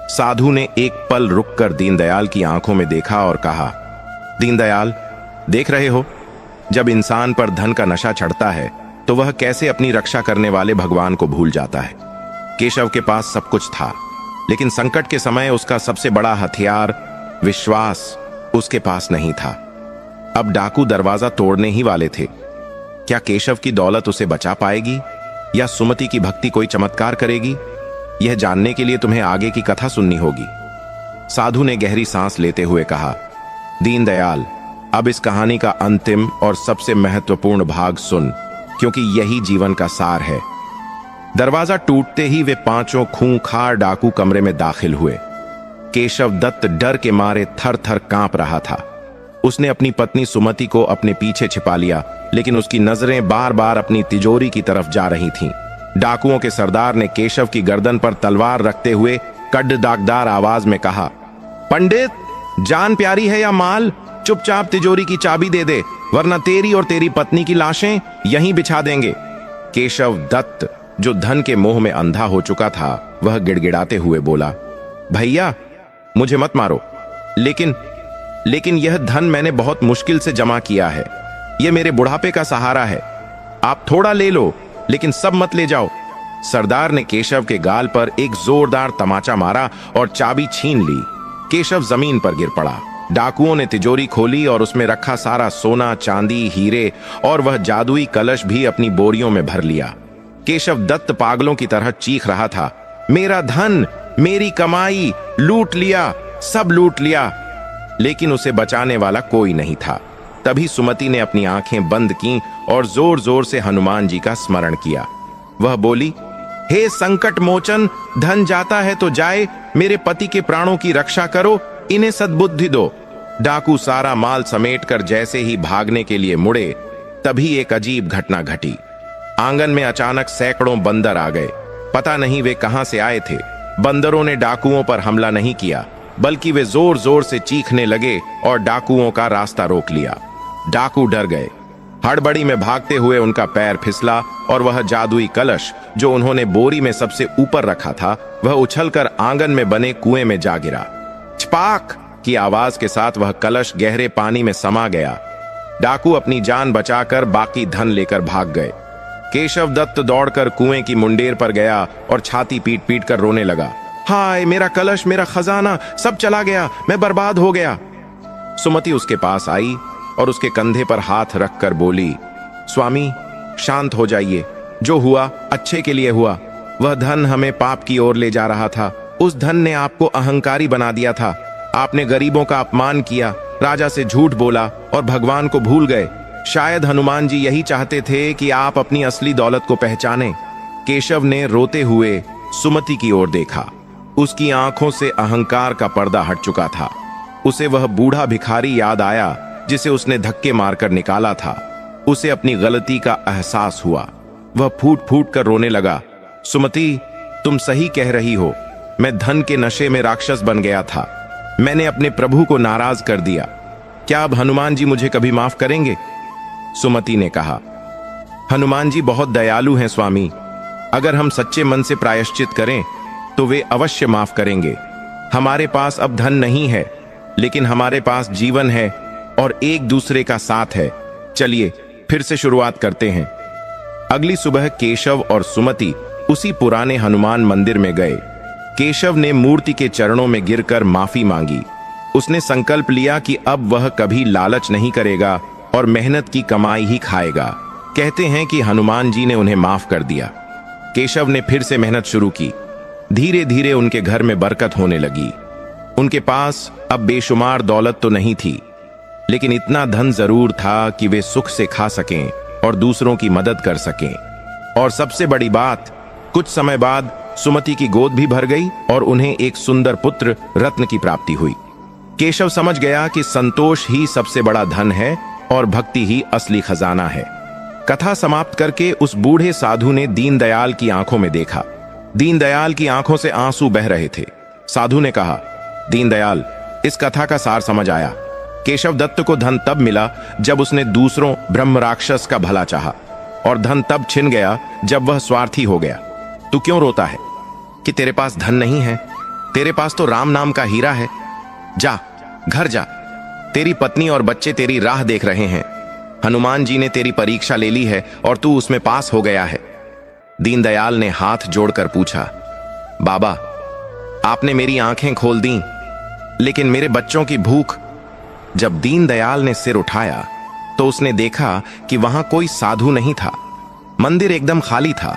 साधु ने एक पल रुककर दीनदयाल की आंखों में देखा और कहा, दीनदयाल, देख रहे हो, जब इंसान पर धन का नशा चढ़ता है तो वह कैसे अपनी रक्षा करने वाले भगवान को भूल जाता है। केशव के पास सब कुछ था, लेकिन संकट के समय उसका सबसे बड़ा हथियार विश्वास उसके पास नहीं था। अब डाकू दरवाजा तोड़ने ही वाले थे। क्या केशव की दौलत उसे बचा पाएगी या सुमति की भक्ति कोई चमत्कार करेगी? यह जानने के लिए तुम्हें आगे की कथा सुननी होगी। साधु ने गहरी सांस लेते हुए कहा, दीनदयाल, अब इस कहानी का अंतिम और सबसे महत्वपूर्ण भाग सुन, क्योंकि यही जीवन का सार है। दरवाजा टूटते ही वे पांचों खूंखार डाकू कमरे में दाखिल हुए। केशव दत्त डर के मारे थर थर कांप रहा था। उसने अपनी पत्नी सुमति को अपने पीछे छिपा लिया, लेकिन उसकी नजरें बार बार अपनी तिजोरी की तरफ जा रही थीं। डाकुओं के सरदार ने केशव की गर्दन पर तलवार रखते हुए कड्ड दागदार आवाज में कहा, पंडित, जान प्यारी है या माल? चुपचाप तिजोरी की चाबी दे दे, वरना तेरी और तेरी पत्नी की लाशें यहीं बिछा देंगे। केशव दत्त, जो धन के मोह में अंधा हो चुका था, वह गिड़गिड़ाते हुए बोला, भैया मुझे मत मारो, लेकिन यह धन मैंने बहुत मुश्किल से जमा किया है। यह मेरे बुढ़ापे का सहारा है। आप थोड़ा ले लो, लेकिन सब मत ले जाओ। सरदार ने केशव के गाल पर एक जोरदार तमाचा मारा और चाबी छीन ली। केशव जमीन पर गिर पड़ा। डाकुओं ने तिजोरी खोली और उसमें रखा सारा सोना, चांदी, हीरे और वह जादुई कलश भी अपनी बोरियों में भर लिया। केशव दत्त पागलों की तरह चीख रहा था, मेरा धन, मेरी कमाई लूट लिया, सब लूट लिया। लेकिन उसे बचाने वाला कोई नहीं था। तभी सुमति ने अपनी आंखें बंद की और जोर जोर से हनुमान जी का स्मरण किया। वह बोली, हे संकट मोचन, धन जाता है तो जाए, मेरे पति के प्राणों की रक्षा करो, इन्हें सद्बुद्धि दो। डाकू सारा माल समेटकर जैसे ही भागने के लिए मुड़े, तभी एक अजीब घटना घटी। आंगन में अचानक सैकड़ों बंदर आ गए। पता नहीं वे कहां से आए थे। बंदरों ने डाकुओं पर हमला नहीं किया, बल्कि वे जोर जोर से चीखने लगे और डाकुओं का रास्ता रोक लिया। डाकू डर गए। हड़बड़ी में भागते हुए उनका पैर फिसला और वह जादुई कलश, जो उन्होंने बोरी में सबसे ऊपर रखा था, वह उछलकर आंगन में बने कुएं में जा गिरा। छपाक की आवाज के साथ वह कलश गहरे पानी में समा गया। डाकू अपनी जान बचाकर बाकी धन लेकर भाग गए। केशव दत्त दौड़कर कुएं की मुंडेर पर गया और छाती पीट पीट कर रोने लगा, हाय मेरा कलश, मेरा खजाना सब चला गया, मैं बर्बाद हो गया। सुमति उसके पास आई और उसके कंधे पर हाथ रखकर बोली, स्वामी शांत हो जाइए, जो हुआ अच्छे के लिए हुआ। वह धन हमें पाप की ओर ले जा रहा था। उस धन ने आपको अहंकारी बना दिया था। आपने गरीबों का अपमान किया, राजा से झूठ बोला और भगवान को भूल गए। शायद हनुमान जी यही चाहते थे कि आप अपनी असली दौलत को पहचानें। केशव ने रोते हुए सुमति की ओर देखा। उसकी आंखों से अहंकार का पर्दा हट चुका था। उसे वह बूढ़ा भिखारी याद आया जिसे उसने धक्के मारकर निकाला था। उसे अपनी गलती का एहसास हुआ। वह फूट फूट कर रोने लगा, सुमति तुम सही कह रही हो, मैं धन के नशे में राक्षस बन गया था। मैंने अपने प्रभु को नाराज कर दिया। क्या अब हनुमान जी मुझे कभी माफ करेंगे? सुमति ने कहा, हनुमान जी बहुत दयालु हैं स्वामी। अगर हम सच्चे मन से प्रायश्चित करें तो वे अवश्य माफ करेंगे। हमारे पास अब धन नहीं है, लेकिन हमारे पास जीवन है और एक दूसरे का साथ है। चलिए फिर से शुरुआत करते हैं। अगली सुबह केशव और सुमति उसी पुराने हनुमान मंदिर में गए। केशव ने मूर्ति के चरणों में गिरकर माफी मांगी। उसने संकल्प लिया कि अब वह कभी लालच नहीं करेगा और मेहनत की कमाई ही खाएगा। कहते हैं कि हनुमान जी ने उन्हें माफ कर दिया। केशव ने फिर से मेहनत शुरू की। धीरे धीरे उनके घर में बरकत होने लगी। उनके पास अब बेशुमार दौलत तो नहीं थी, लेकिन इतना धन जरूर था कि वे सुख से खा सकें और दूसरों की मदद कर सकें। और सबसे बड़ी बात, कुछ समय बाद सुमति की गोद भी भर गई और उन्हें एक सुंदर पुत्र रत्न की प्राप्ति हुई। केशव समझ गया कि संतोष ही सबसे बड़ा धन है और भक्ति ही असली खजाना है। कथा समाप्त करके उस बूढ़े साधु ने दीनदयाल की आंखों में देखा। दीनदयाल की आंखों से आंसू बह रहे थे। साधु ने कहा, दीनदयाल, इस कथा का सार समझ आया। केशव दत्त को धन तब मिला जब उसने दूसरों ब्रह्म राक्षस का भला चाहा, और धन तब छिन गया जब वह स्वार्थी हो गया। तू क्यों रोता है कि तेरे पास धन नहीं है? तेरे पास तो राम नाम का हीरा है। जा, घर जा, तेरी पत्नी और बच्चे तेरी राह देख रहे हैं। हनुमान जी ने तेरी परीक्षा ले ली है और तू उसमें पास हो गया है। दीनदयाल ने हाथ जोड़कर पूछा, बाबा, आपने मेरी आंखें खोल दी, लेकिन मेरे बच्चों की भूख। जब दीनदयाल ने सिर उठाया तो उसने देखा कि वहां कोई साधु नहीं था। मंदिर एकदम खाली था।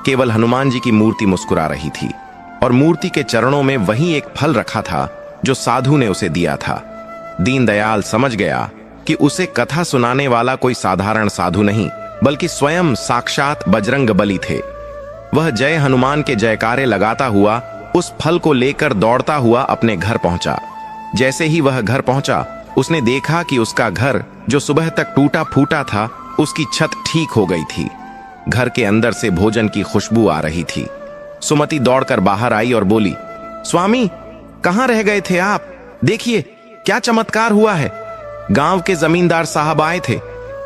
केवल हनुमान जी की मूर्ति मुस्कुरा रही थी और मूर्ति के चरणों में वही एक फल रखा था जो साधु ने उसे दिया था। दीनदयाल समझ गया कि उसे कथा सुनाने वाला कोई साधारण साधु नहीं, बल्कि स्वयं साक्षात बजरंग बली थे। वह जय हनुमान के जयकारे लगाता हुआ उस फल को लेकर दौड़ता हुआ अपने घर पहुंचा। जैसे ही वह घर पहुंचा, उसने देखा कि उसका घर, जो सुबह तक टूटा फूटा था, उसकी छत ठीक हो गई थी। घर के अंदर से भोजन की खुशबू आ रही थी। सुमति दौड़कर बाहर आई और बोली, स्वामी, कहां रह गए थे आप? देखिए, क्या चमत्कार हुआ है? गांव के जमींदार साहब आए थे।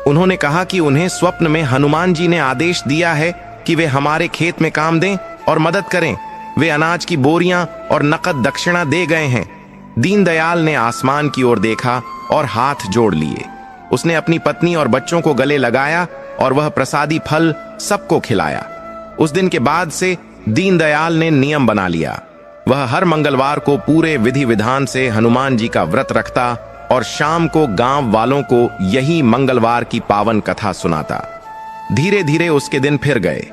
उन्होंने कहा कि उन्हें स्वप्न में हनुमान जी ने आदेश दिया है कि वे हमारे खेत में काम दें और मदद करें। वे अनाज की बोरियां और नकद दक्षिणा दे गए हैं। दीनदयाल ने आसमान की ओर देखा और हाथ जोड़ लिए। उसने अपनी पत्नी और बच्चों को गले लगाया और वह प्रसादी फल सबको खिलाया। उस दिन के बाद से दीनदयाल ने नियम बना लिया। वह हर मंगलवार को पूरे विधि विधान से हनुमान जी का व्रत रखता और शाम को गांव वालों को यही मंगलवार की पावन कथा सुनाता। धीरे धीरे उसके दिन फिर गए।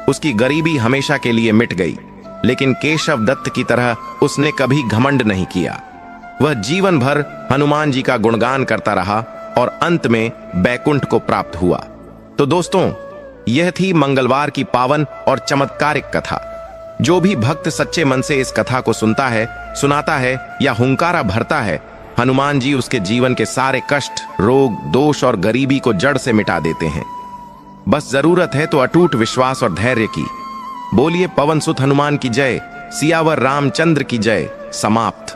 उसकी गरीबी हमेशा के लिए मिट गई, लेकिन केशव दत्त की तरह उसने कभी घमंड नहीं किया। वह जीवन भर हनुमान जी का गुणगान करता रहा और अंत में बैकुंठ को प्राप्त हुआ। तो दोस्तों, यह थी मंगलवार की पावन और चमत्कारिक कथा। जो भी भक्त सच्चे मन से इस कथा को सुनता है, सुनाता है या हुंकारा भरता है, हनुमान जी उसके जीवन के सारे कष्ट, रोग, दोष और गरीबी को जड़ से मिटा देते हैं। बस जरूरत है तो अटूट विश्वास और धैर्य की। बोलिए पवन सुत हनुमान की जय, सियावर रामचंद्र की जय। समाप्त।